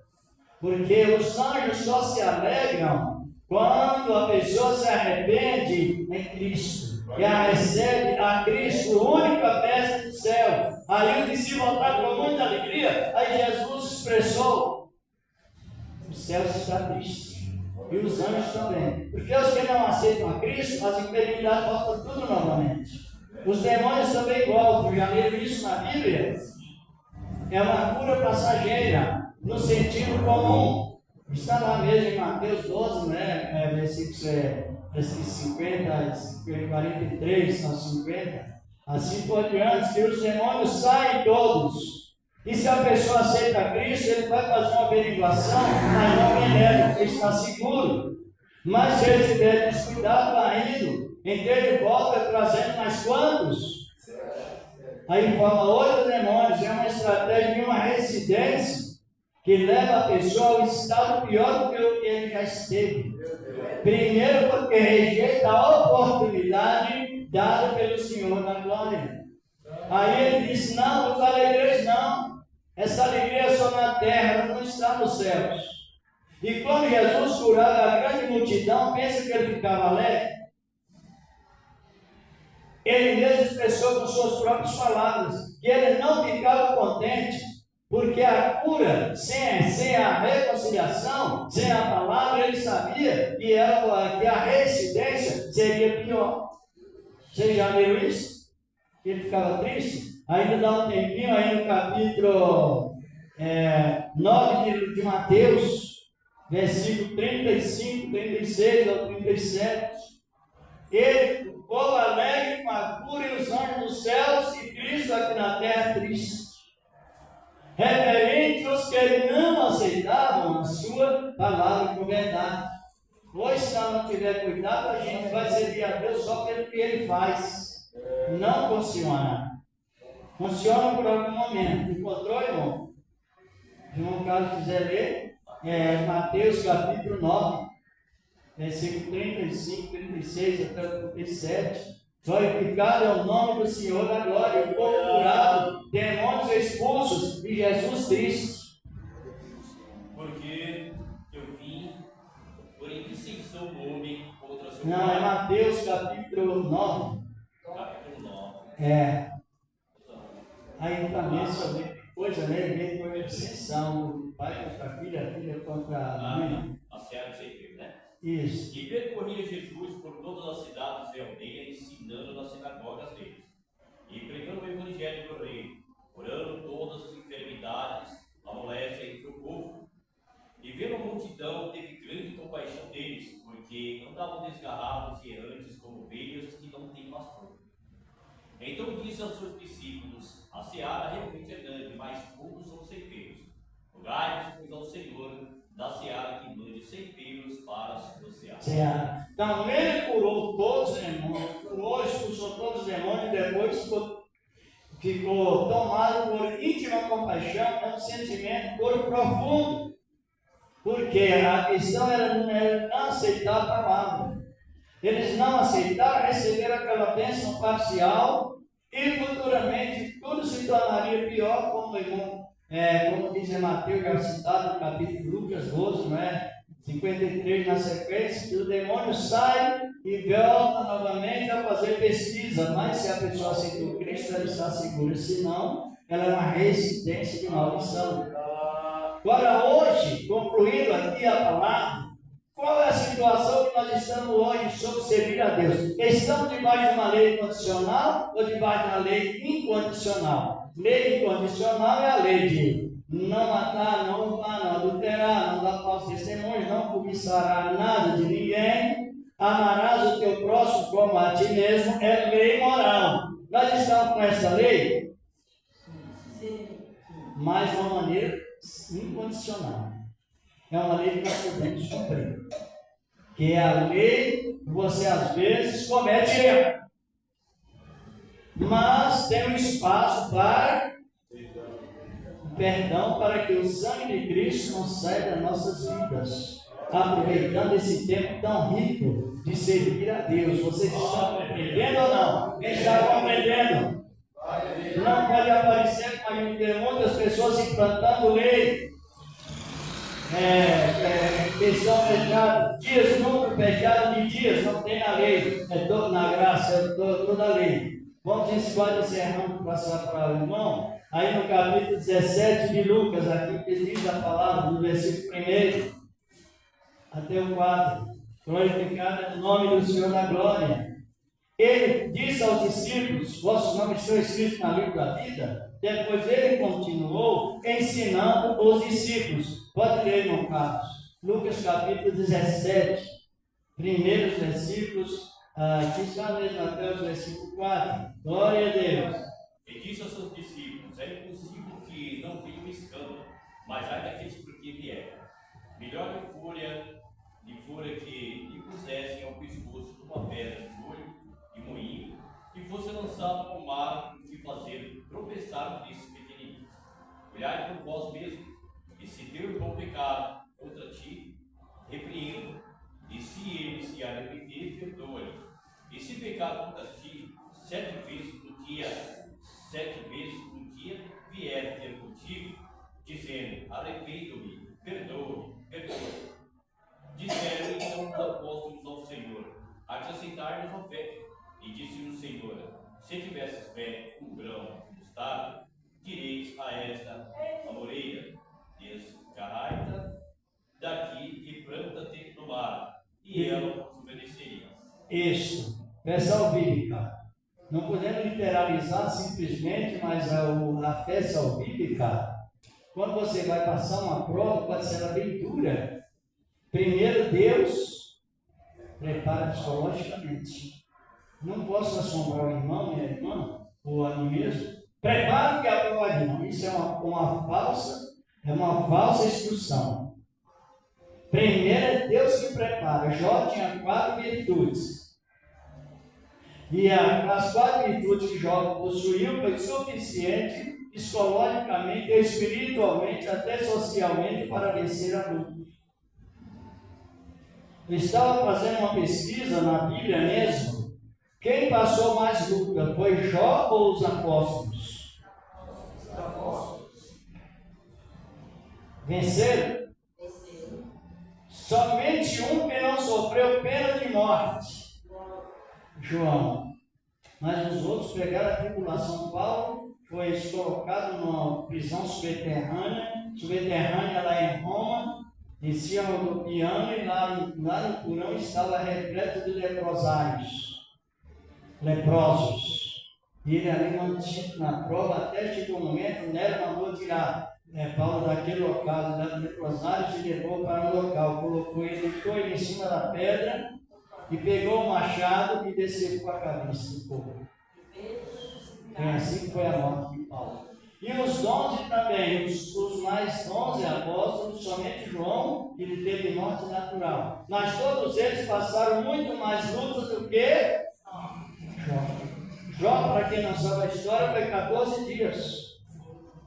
Porque os anjos só se alegram quando a pessoa se arrepende em Cristo. E a recebe a Cristo, única peça do céu. Aí o discípulo está com muita alegria. Aí Jesus expressou: o céu está triste. E os anjos também. Porque os que não aceitam a Cristo, as enfermidades voltam tudo novamente. Os demônios também voltam. Já leram isso na Bíblia? É uma cura passageira, no sentido comum. Está lá mesmo em Mateus 12, né? Versículos 50, 43 a 50. Assim por diante, que os demônios saem todos. E se a pessoa aceita Cristo, ele vai fazer uma averiguação, mas não penetra, porque está seguro. Mas se ele tiver descuidado, vai indo. Então ele volta trazendo mais quantos? Aí forma 8 demônios. É uma estratégia de uma residência que leva a pessoa ao estado pior do que o que ele já esteve. Primeiro porque rejeita a oportunidade dada pelo Senhor da glória. Aí ele disse, não, os alegres não. Essa alegria é só na terra, ela não está nos céus. E quando Jesus curava a grande multidão, pensa que ele ficava alegre? Ele mesmo expressou com suas próprias palavras que ele não ficava contente, porque a cura, sem a reconciliação, sem a palavra, ele sabia que a residência seria pior. Vocês já viram isso? Ele ficava triste. Ainda dá um tempinho aí no capítulo 9 de Mateus, versículo 35, 36 ao 37. Ele, o povo alegre com a cura e os anjos dos céus, e Cristo aqui na terra triste. Referente aos que não aceitavam a sua palavra com verdade. Hoje, se nós não tiver cuidado, a gente vai servir a Deus só pelo que Ele faz. Não funciona. Funciona por algum momento. Encontrou, irmão? João Carlos quiser ler, Mateus capítulo 9, versículo 35, 36 até 37. Glorificado é o nome do Senhor da glória, o povo curado, demônios expulsos e Jesus Cristo. Porque eu vim, porém que cessou o homem contra seu Não, é Mateus capítulo 9. Capítulo 9. Aí também sobre coisa, né? Ele vem com a exceção do pai contra a filha contra a mãe. A seara que você fez, né? Isso. E percorria Jesus por todas as cidades e aldeias, ensinando nas sinagogas deles, e pregando o evangelho do reino, curando todas as enfermidades, a moléstia entre o povo. E vendo a multidão, teve grande compaixão deles, porque andavam desgarrados e errantes como ovelhas que não têm pastor. Então disse aos seus discípulos: a seara realmente é grande, mas poucos são ceifeiros. Rogai-vos, pois, ao Senhor da seara que mande ceifeiros para a sua seara. Então ele curou todos os demônios, curou, expulsou todos os demônios, e depois ficou tomado por íntima compaixão, um sentimento por profundo, porque a questão era não aceitar a palavra. Eles não aceitaram receber aquela bênção parcial e futuramente tudo se tornaria pior, como diz em Mateus, que é citado no capítulo de Lucas 12, não é? 53 na sequência, que o demônio sai e volta novamente a fazer pesquisa, mas se a pessoa aceitou Cristo, ela está segura, senão ela é uma resistência de maldição. Agora hoje, concluindo aqui a palavra, qual é a situação que nós estamos hoje sobre servir a Deus? Estamos debaixo de uma lei condicional ou debaixo de uma lei incondicional? Lei incondicional é a lei de não matar, não roubar, não adulterar, não dar falso testemunho, não cobiçará nada de ninguém, amarás o teu próximo como a ti mesmo, é lei moral. Nós estamos com essa lei? Sim. Mas de uma maneira incondicional. É uma lei que nós podemos cumprir. Que é a lei que você às vezes comete erro. Mas tem um espaço para perdão, para que o sangue de Cristo não saia das nossas vidas. Aproveitando esse tempo tão rico de servir a Deus. Vocês estão compreendendo ou não? Quem está compreendendo? Não pode aparecer com muitas pessoas implantando lei. Questão fechada, dias nunca fechado de dias, não tem na lei, é todo na graça, é toda a lei. Vamos encerrando, passar para o irmão, aí no capítulo 17 de Lucas, aqui que diz a palavra, do versículo 1 até o 4, glorificado é o nome do Senhor da glória. Ele disse aos discípulos: vossos nomes estão escritos na livro da vida. Depois ele continuou ensinando os discípulos. Pode ler, irmão Carlos. Lucas capítulo 17, primeiros versículos, aqui está mesmo até o versículo 4. Glória a Deus. E disse aos seus discípulos: é impossível que não venha um escândalo, mas ai daqueles por que vier. Melhor que fúria que lhe pusessem ao pescoço uma pedra de molho e moinho, e fosse lançado no mar, do que fazer tropeçar desses pequeninos. Olhai por vós mesmos, e se teu irmão pecar contra ti, repreenda, e se ele se arrepender, perdoa-lhe. E se pecar contra ti 7 vezes no dia vier ter contigo, dizendo: arrependo-me, perdoa-me, perdoa-me. Disseram então os apóstolos ao Senhor: a te aceitar-nos a fé. E disse-lhe o Senhor: se tivesses fé um grão de mostarda, direis a esta amoreira: desgarrai-te daqui e planta-te no mar, e ela vos obedeceria. Isso, versão bíblica. Não podemos literalizar simplesmente, mas a fé salvífica, quando você vai passar uma prova, pode ser ela bem dura. Primeiro, Deus prepara psicologicamente. Não posso assombrar o irmão, minha irmã, ou a mim mesmo. Prepara que a prova não. Isso é uma falsa instrução. Primeiro é Deus que prepara. Jó tinha 4 virtudes. E as 4 virtudes que Jó possuiu foi suficiente psicologicamente, espiritualmente, até socialmente para vencer a luta. Eu estava fazendo uma pesquisa na Bíblia mesmo. Quem passou mais luta foi Jó ou os apóstolos? Os apóstolos. Venceram? Somente um que não sofreu pena de morte, João. Mas os outros pegaram a tribulação. Paulo foi colocado numa prisão subterrânea lá em Roma, em cima do piano, e lá no porão estava repleto de leprosos. E ele ali mantido na prova, até chegou um momento, Nero mandou tirar Paulo daquele local, dos leprosários, e levou para um local, colocou ele em cima da pedra, e pegou o machado e desceu a cabeça do povo. Foi assim que foi a morte de Paulo. E os 11 também, os mais 11 apóstolos, somente João, ele teve morte natural. Mas todos eles passaram muito mais lutas do que Jó. Jó, para quem não sabe a história, foi 14 dias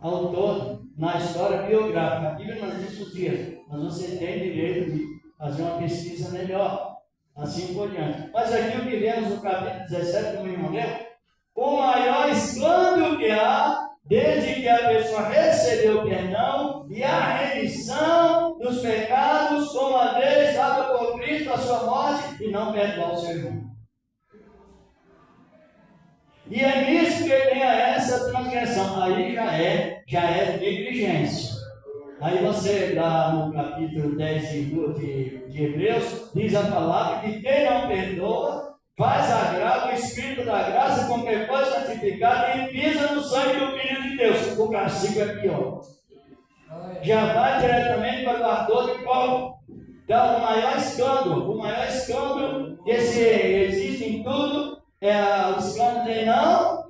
ao todo, na história biográfica. A Bíblia não diz os dias, mas você tem direito de fazer uma pesquisa melhor, assim por diante. Mas aqui o que vemos no capítulo 17, como o irmão leu, o maior escândalo que há, desde que a pessoa recebeu o perdão e a remissão dos pecados, uma vez dada por Cristo a sua morte, e não perdoar o seu irmão. E é nisso que vem essa transgressão. Aí já é negligência. Aí você, lá no capítulo 10 de Hebreus, diz a palavra que quem não perdoa, faz agravo o Espírito da graça com que pode santificar e pisa no sangue do Filho de Deus. O castigo é pior. Já vai diretamente para o ardor de Paulo. Então, o maior escândalo que existe em tudo é o escândalo de não.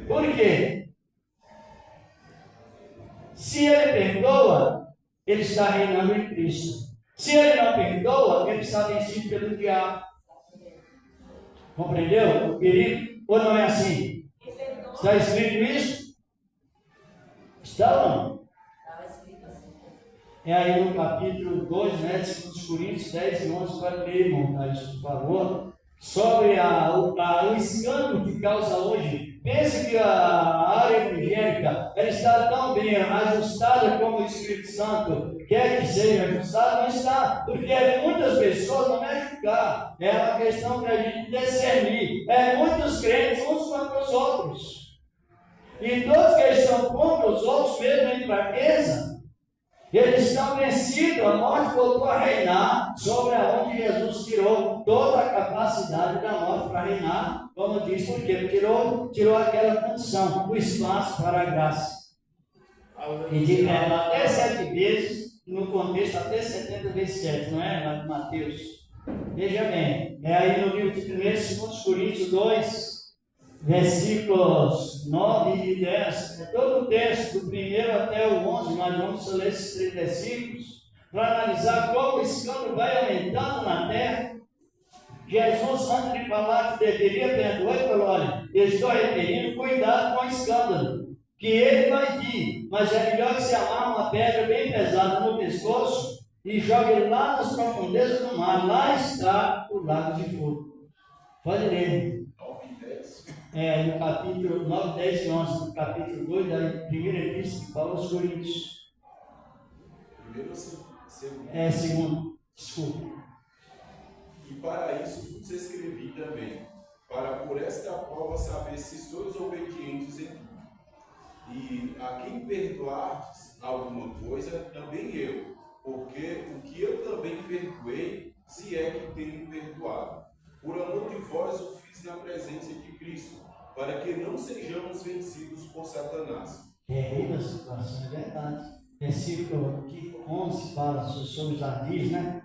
Por quê? Se ele perdoa, ele está reinando em Cristo. Se ele não perdoa, ele está vencido pelo diabo. Compreendeu o perigo? Ou não é assim? Está escrito isso? Está ou não? É aí no capítulo 2, né, de 2 Coríntios 10 e 11, para ler, irmão, por favor, sobre o escândalo que causa hoje. Pense que a área evangélica ela está tão bem ajustada como o Espírito Santo quer que seja ajustada, não está, porque muitas pessoas não é julgar, é uma questão para a gente discernir. Muitos crentes uns contra os outros, e todos que estão contra os outros, mesmo em fraqueza, eles estão vencidos. A morte voltou a reinar sobre onde Jesus tirou toda a capacidade da morte para reinar, como diz, porque tirou aquela condição, o espaço para a graça. E de até 7 vezes, no contexto até 70 vezes 7, não é? Lá de Mateus. Veja bem, é aí no livro de 1 e 2 Coríntios 2, versículos 9 e 10, é todo o texto, do 1 até o 11, nós vamos ler esses 3 versículos, para analisar como o escândalo vai aumentando na terra. Jesus, antes de falar que deveria perdoar, ele falou: olha, eu estou referindo, cuidado com o escândalo, que ele vai vir, mas é melhor que se amarre uma pedra bem pesada no pescoço e jogue lá nas profundezas do mar. Lá está o lago de fogo. Pode ler. No capítulo 9, 10 e 11, no capítulo 2 da primeira epístola de Paulo aos Coríntios. Primeiro ou segundo? Segundo, desculpa. E para isso vos escrevi também, para por esta prova saber se sois obedientes em tudo. E a quem perdoardes alguma coisa, também eu, porque o que eu também perdoei, se é que tenho perdoado. Por amor de vós o fiz na presença de Cristo, para que não sejamos vencidos por Satanás. Terrível a situação, é verdade. Versículo 11 fala sobre os ardis, né?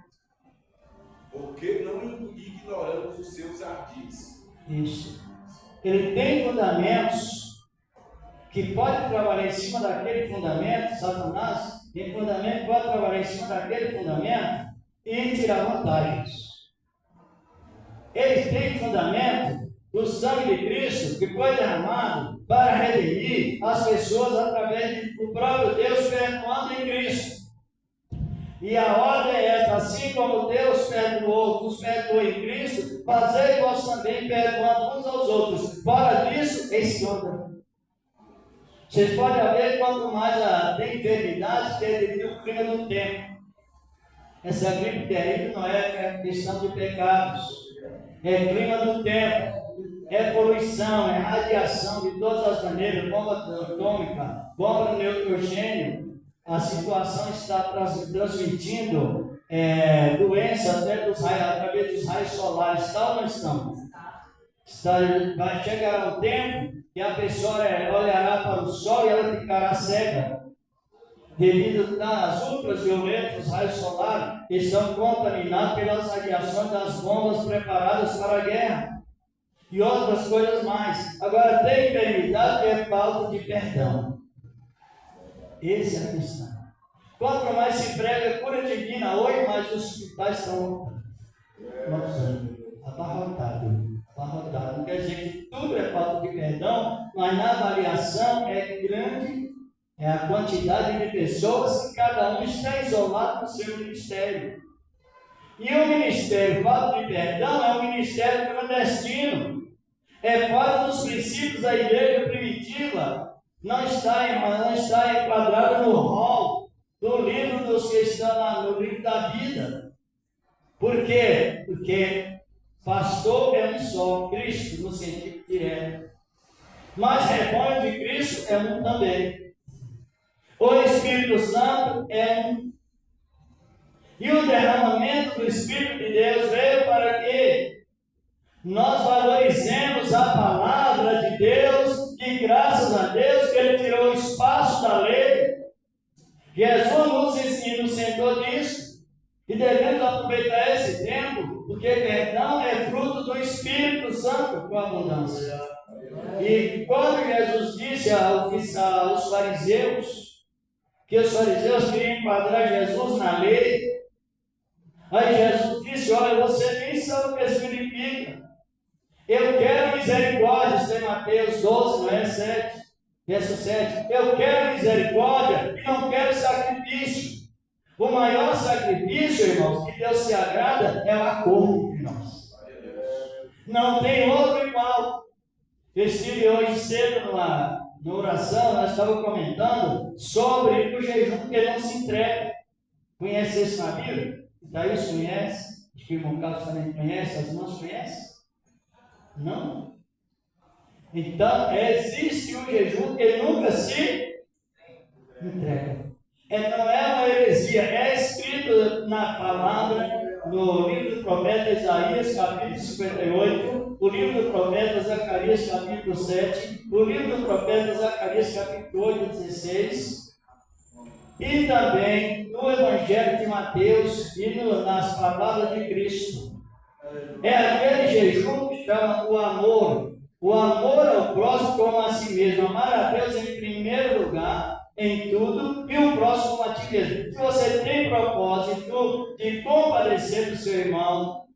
Porque não ignoramos os seus ardis. Isso. Ele tem fundamentos que pode trabalhar em cima daquele fundamento. Satanás tem fundamento que pode trabalhar em cima daquele fundamento e tirar vantagens. Ele tem fundamento do sangue de Cristo que foi derramado para redimir as pessoas através do próprio Deus perdoando em Cristo. E a ordem é esta: assim como Deus nos perdoou em Cristo, fazei vós também perdoando uns aos outros. Fora disso, esse outra. Vocês podem ver quanto mais tem enfermidade que é devido ao clima do tempo. Essa gripe terrível não é questão de pecados, é clima do tempo, é poluição, é radiação de todas as maneiras, bomba atômica, bomba neutrogênio. A situação está transmitindo doenças através dos raios solares. Está ou não estão? Vai chegar um tempo que a pessoa olhará para o sol e ela ficará cega, devido às ultravioletas, os raios solares que são contaminados pelas radiações das bombas preparadas para a guerra e outras coisas mais. Agora, tem enfermidade que é falta de perdão. Essa é a questão. Quanto mais se prega cura divina hoje, mais os hospitais estão abarrotados. Não quer dizer que tudo é falta de perdão, mas na avaliação é grande, é a quantidade de pessoas que cada um está isolado no seu ministério. E o ministério falta de perdão é um ministério clandestino. É fora dos princípios da igreja primitiva. Não está enquadrado no rol do livro dos que estão lá, no livro da vida. Por quê? Porque pastor é um só, Cristo no sentido direto. Mas rebanho de Cristo é um também. O Espírito Santo é um. E o derramamento do Espírito de Deus veio para que nós valorizemos a palavra de Deus, e graças a Deus que Ele tirou o espaço da lei. Jesus nos ensina o Senhor disso, e devemos aproveitar esse tempo, porque perdão é fruto do Espírito Santo com abundância. E quando Jesus disse aos fariseus, que os fariseus queriam enquadrar Jesus na lei, aí Jesus disse: olha, você nem sabe o que significa. Eu quero misericórdia, isso é Mateus 12, não é 7, verso 7. Eu quero misericórdia e não quero sacrifício. O maior sacrifício, irmãos, que Deus se agrada é o acordo de nós. Não tem outro igual. Eu estive hoje cedo na oração, nós estávamos comentando sobre o jejum que não se entrega. Conhece esse na Bíblia? Daí conhece? Acho que o irmão Carlos também conhece, as irmãs conhecem? Não. Então, existe um jejum que nunca se entrega. Não é uma heresia, é escrito na palavra, no livro do profeta Isaías, capítulo 58, o livro do profeta Zacarias, capítulo 7, o livro do profeta Zacarias, capítulo 8, 16, e também no Evangelho de Mateus e nas palavras de Cristo. É aquele jejum que chama o amor. O amor ao próximo como a si mesmo. Amar a Deus em primeiro lugar, em tudo, e o próximo como a ti mesmo. Se você tem propósito de compadecer do seu irmão,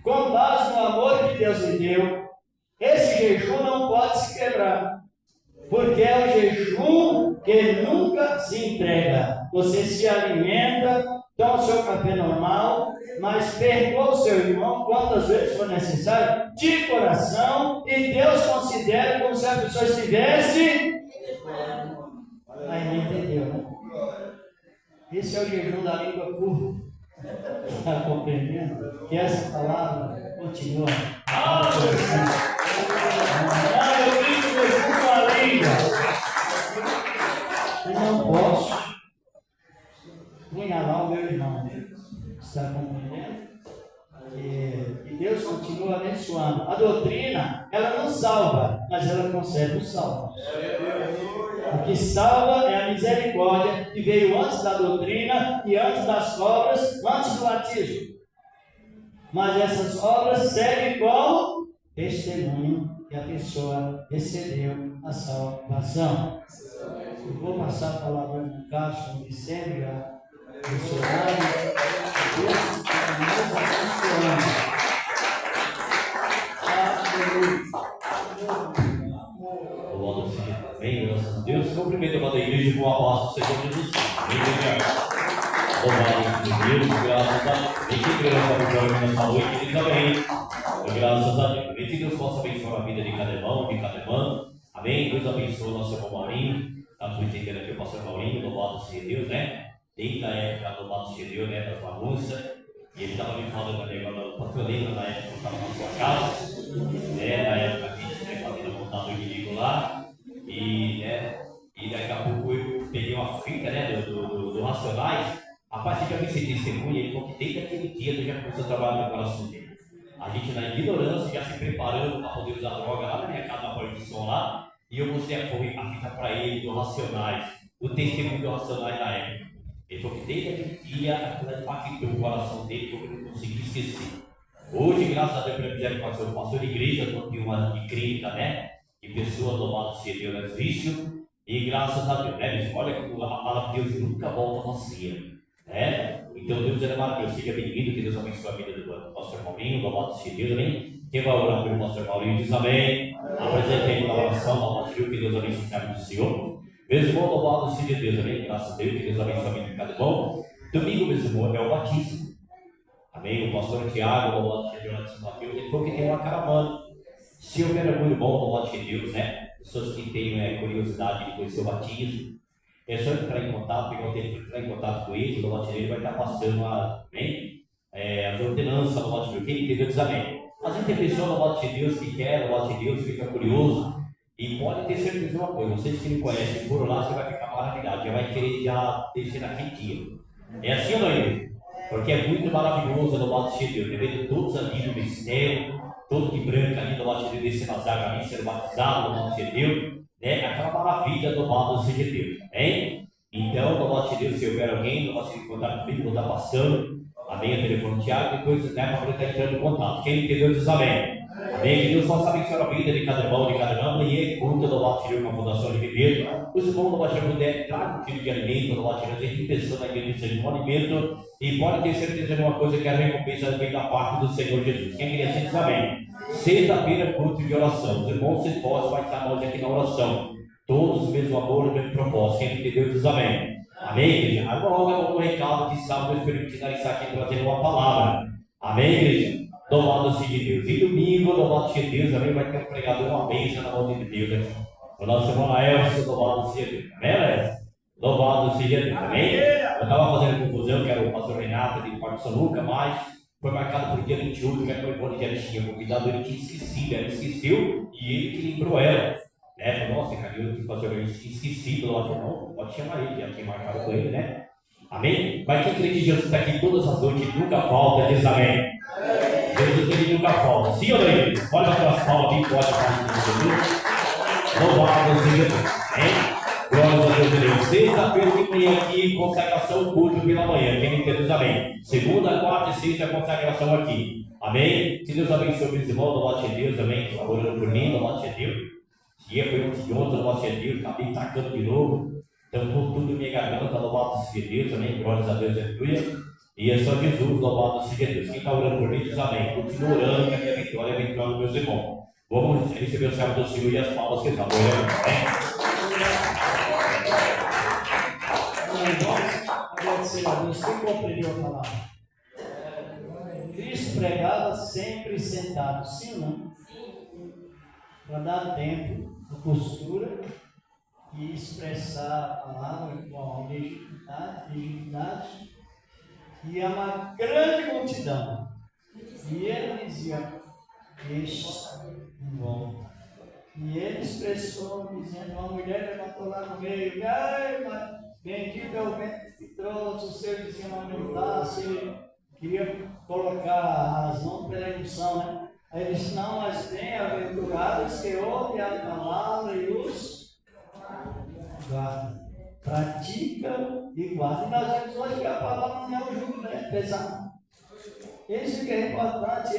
com base no amor que Deus lhe deu, esse jejum não pode se quebrar. Porque é o jejum que nunca se entrega. Você se alimenta, toma o seu café normal, mas perdoa o seu irmão quantas vezes for necessário, de coração, e Deus considera como se a pessoa estivesse. Aí não entendeu, né? Esse é o jejum da língua curta. Está compreendendo? Que essa palavra continua. Eu fiz o jejum com a língua. Eu não posso punhalar o meu irmão. Está compreendendo? E Deus continua abençoando. A doutrina, ela não salva, mas ela consegue o salvo. O que salva é a misericórdia que veio antes da doutrina e antes das obras, antes do batismo. Mas essas obras servem como testemunho que a pessoa recebeu a salvação. Eu vou passar a palavra no Carlos, como sempre, a missionário. Deus está mais abençoando. Louvado seja também, graças a Deus. Cumprimento a igreja com o apóstolo Senhor Jesus. Louvado seja Deus, graças a Deus. Que Deus abençoe nessa noite, queridos, amém. Graças a Deus. Que Deus possa abençoar a vida de cada irmão, de cada irmã. Amém. Deus abençoe o nosso irmão Maurinho. Estamos entendendo aqui o pastor Maurinho, louvado seja Deus, né? Desde a época, louvado seja Deus, né? Das bagunças. E ele estava me falando também agora, o pastor lembra na época que estava na sua casa, né? Na época que a gente fazia montar o inimigo lá. E daqui a pouco eu peguei uma fita, né? Do Racionais. Rapaz, você já viu esse testemunho? Ele falou que desde aquele dia ele já começou a trabalhar no coração dele. A gente na ignorância, já se preparando para poder usar droga lá na minha casa, na porta de som lá. E eu mostrei a fita para ele do Racionais, o testemunho do Racionais na época. Ele falou que desde aquele dia aquilo impactou o coração dele, que eu não consegui esquecer. Hoje, graças a Deus, pela misericórdia, eu pastor de igreja, de uma de clínica, né? De pessoas louvadas se Deus é vício. E graças a Deus, né? Olha que a palavra de Deus nunca volta vazia. Então Deus é maravilhoso, seja bem-vindo, que Deus abençoe a vida do pastor Maurinho, louvado seja Deus, amém? Quem vai orar pelo pastor Maurinho diz amém. Apresente ele na oração, louvado seja, que Deus abençoe a vida do Senhor. Meus irmãos, louvado seja Deus, amém? Graças a Deus, que Deus abençoe a vida de cada irmão. Domingo, meus irmãos, é o batismo, amém? O pastor Tiago, louvado seja Deus, ele falou que tem uma caravana. Se houver algum irmão, louvado seja Deus, né? Pessoas que têm curiosidade de conhecer o batismo, é só entrar em contato, pegar o tempo, entrar em contato com ele, o loteiro vai estar passando as ordenanças do loteiro. Quem entendeu diz amém. Às vezes tem pessoa no lote de Deus que quer, no lote de Deus, fica curioso, e pode ter certeza de uma coisa: vocês que não conhecem, por lá você vai ficar maravilhado, já vai querer já descer naquele dia. É assim ou não é? Porque é muito maravilhoso no lote de Deus, devendo todos ali no mistério, todo de branco ali no lote de Deus, descer nas águas ali, ser batizado no lote de Deus. Aquela maravilha do lado de Deus, hein? Então, no lote de Deus, se houver alguém, no lote de contato comigo, vou estar passando, amém, o telefone Tiago, depois, né, para poder estar entrando em contato. Quem entendeu diz amém. Amém, que Deus possa abençoar a vida de cada irmão, de cada irmã, e ele conta do lote de Deus, com a Fundação de Viver. Os irmãos do lote de Deus puderem entrar no tipo de alimento, no lote de Deus, a gente pensou na igreja de um alimento, e pode ter certeza de uma coisa, que a recompensa vem da parte do Senhor Jesus. Quem queria dizer diz amém. Sexta-feira, culto de oração. Os irmãos se possam, vai estar nós aqui na oração. Todos o mesmo amor, o mesmo propósito. Quem entendeu diz amém. Amém, igreja? Agora eu vou no recado de sábado, Deus permitindo estar aqui trazendo uma palavra. Amém, igreja? Louvado seja Deus. E domingo, louvado seja Deus, amém? Vai ter um pregador, uma bênção na mão de Deus aqui. O nosso irmão Laércio, louvado seja Deus. Amém, Laércio? Louvado seja Deus. Amém? Eu estava fazendo confusão, que era o pastor Renato de Parque São Lucas, mas foi marcado para o dia 28, que era o irmão que ele tinha convidado, ele tinha esquecido, ela esqueceu e ele que lembrou ela. Falou, nossa, cara, eu tinha esquecido, não, pode chamar ele, já tinha marcado com ele, né? Amém? Mas quem crê que Jesus está aqui todas as noites, ele nunca falta, diz amém. Jesus ele nunca falta. Sim ou não, igreja? Olha as tuas palmas aqui, pode falar de Jesus. Louvado seja Deus. Amém? Glória a Deus, Deus. Sexta-feira de manhã aqui, consagração, culto pela manhã. Quem entende diz amém. Segunda, quarta e sexta, consagração aqui. Amém? Que Deus abençoe meus irmãos, louvado seja Deus, amém. Que está orando por mim, louvado seja Deus. Dia foi ontem de ontem, louvado seja Deus. Acabei tacando de novo. Então, por tudo minha garganta, louvado seja Deus, amém. Glórias a Deus, aleluia. E é só Jesus, louvado seja Deus. Quem está orando por mim diz amém. Continua orando, que a minha vitória é vitória dos meus irmãos. Vamos receber o servo do Senhor e as palmas que estão orando. Agradecer a Deus, quem compreendeu a palavra? Cristo pregava sempre sentado, sim ou não? Para dar tempo de postura e expressar a palavra com legitimidade, e uma grande multidão. E ele dizia: este bom. E ele expressou, dizendo: uma mulher levantou lá no meio, ai, mas bendito é o vento que trouxe, o seu dizendo aumentar-se, queria colocar as mãos pela emoção, né? Aí ele disse, não, mas bem-aventurados que ouvem a palavra e os guardam. Praticam e guardam. E nós vemos hoje que a palavra não é um jugo, né? Pesado. Isso que é importante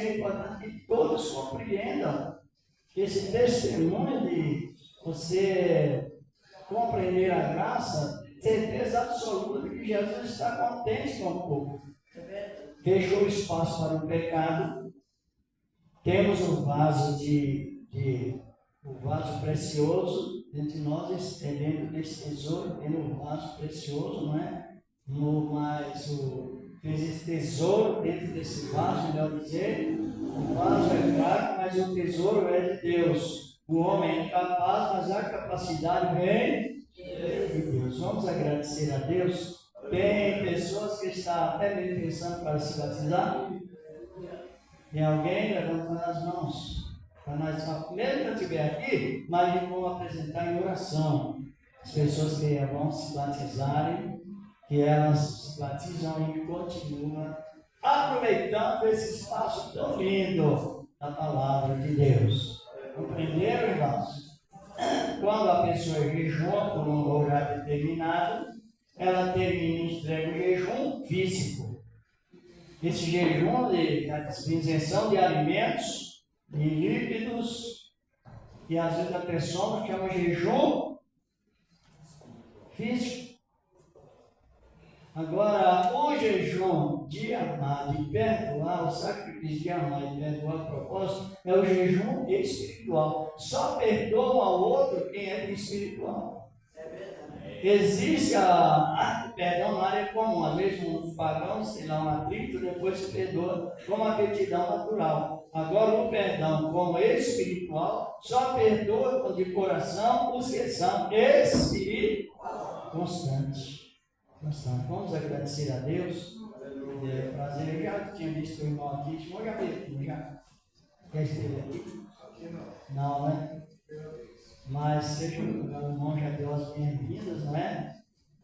que todos compreendam que esse testemunho de você compreender a graça, certeza absoluta que Jesus está contente com o povo. Fechou espaço para o pecado. Temos um vaso um vaso precioso entre nós, dentro desse tesouro, tendo um vaso precioso, não é? Fez esse tesouro dentro desse vaso, melhor dizer. O vaso é fraco, mas o tesouro é de Deus. O homem é incapaz, mas a capacidade vem de Deus. Vamos agradecer a Deus. Tem pessoas que estão até mesmo pensando para se batizar. Tem alguém levantando as mãos para nós, mesmo que eu estiver aqui, mas vamos apresentar em oração as pessoas que vão se batizarem, que elas se batizam e continuam aproveitando esse espaço tão lindo da palavra de Deus. Compreenderam, irmãos? Quando a pessoa jejua por um horário determinado, ela termina e entrega o jejum físico. Esse jejum de isenção de alimentos, de líquidos, e às vezes a pessoa chama jejum físico. Agora, o jejum de amar, de perdoar, o sacrifício de amar e perdoar a propósito, é o jejum espiritual. Só perdoa ao outro quem é espiritual. Existe perdão na área comum. Às vezes um pagão, sei lá, um atrito, depois se perdoa com uma retidão natural. Agora o perdão como espiritual, só perdoa de coração os que são espiritual. Constante. Vamos agradecer a Deus. É um prazer. Eu já tinha visto o irmão aqui. Já veio, já. Já esteve aqui? Não, né? Mas seja o irmão já deu as bem-vindas, não é?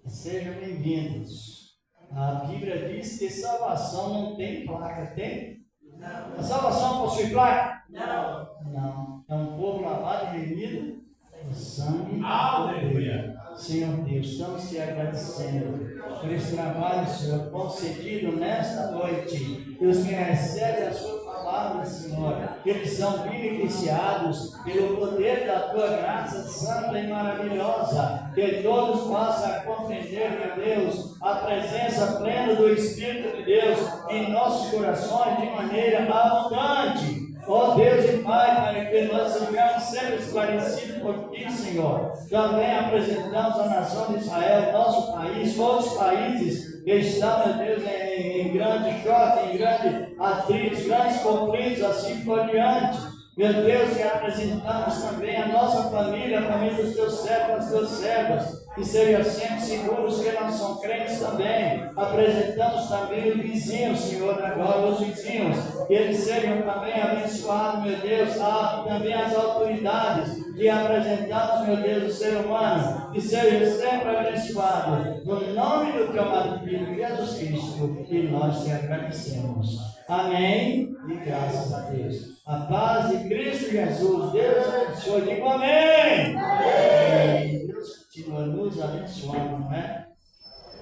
Sejam bem-vindos. A Bíblia diz que salvação não tem placa, tem? Não. A salvação possui placa? Não. É um povo lavado e remido no sangue. Aleluia. Senhor Deus, estamos te agradecendo por esse trabalho, Senhor, concedido nesta noite. E os que recebem a sua palavra, Senhor, eles são beneficiados pelo poder da tua graça santa e maravilhosa. Que todos possam compreender, meu Deus, a presença plena do Espírito de Deus em nossos corações de maneira abundante. Ó Deus e Pai, para que nós sejamos sempre esclarecidos por Ti, Senhor. Também apresentamos a nação de Israel, nosso país, outros países que estão, meu Deus, em grande choque, em grande atritos, grandes conflitos, assim por diante. Meu Deus, e apresentamos também a nossa família, a família dos Teus servos, das Tuas servas, que sejam sempre seguros que não são crentes também. Apresentamos também os vizinhos, Senhor, agora os vizinhos, que eles sejam também abençoados, meu Deus, também as autoridades, que apresentamos, meu Deus, o ser humano, que sejam sempre abençoados, no nome do Teu amado Filho, Jesus Cristo, e nós te agradecemos. Amém, e graças a Deus. A paz de Cristo Jesus, Deus abençoe, digo amém. Amém. Deus continua nos abençoando, não é?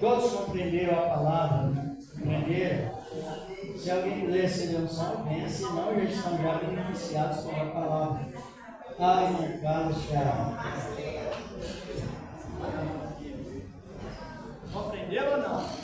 Todos compreenderam a palavra, né? Compreenderam? Se alguém quiser receber um salve, venha, senão já estão já beneficiados com a palavra. Ai, meu Carlos, já. Compreenderam ou não?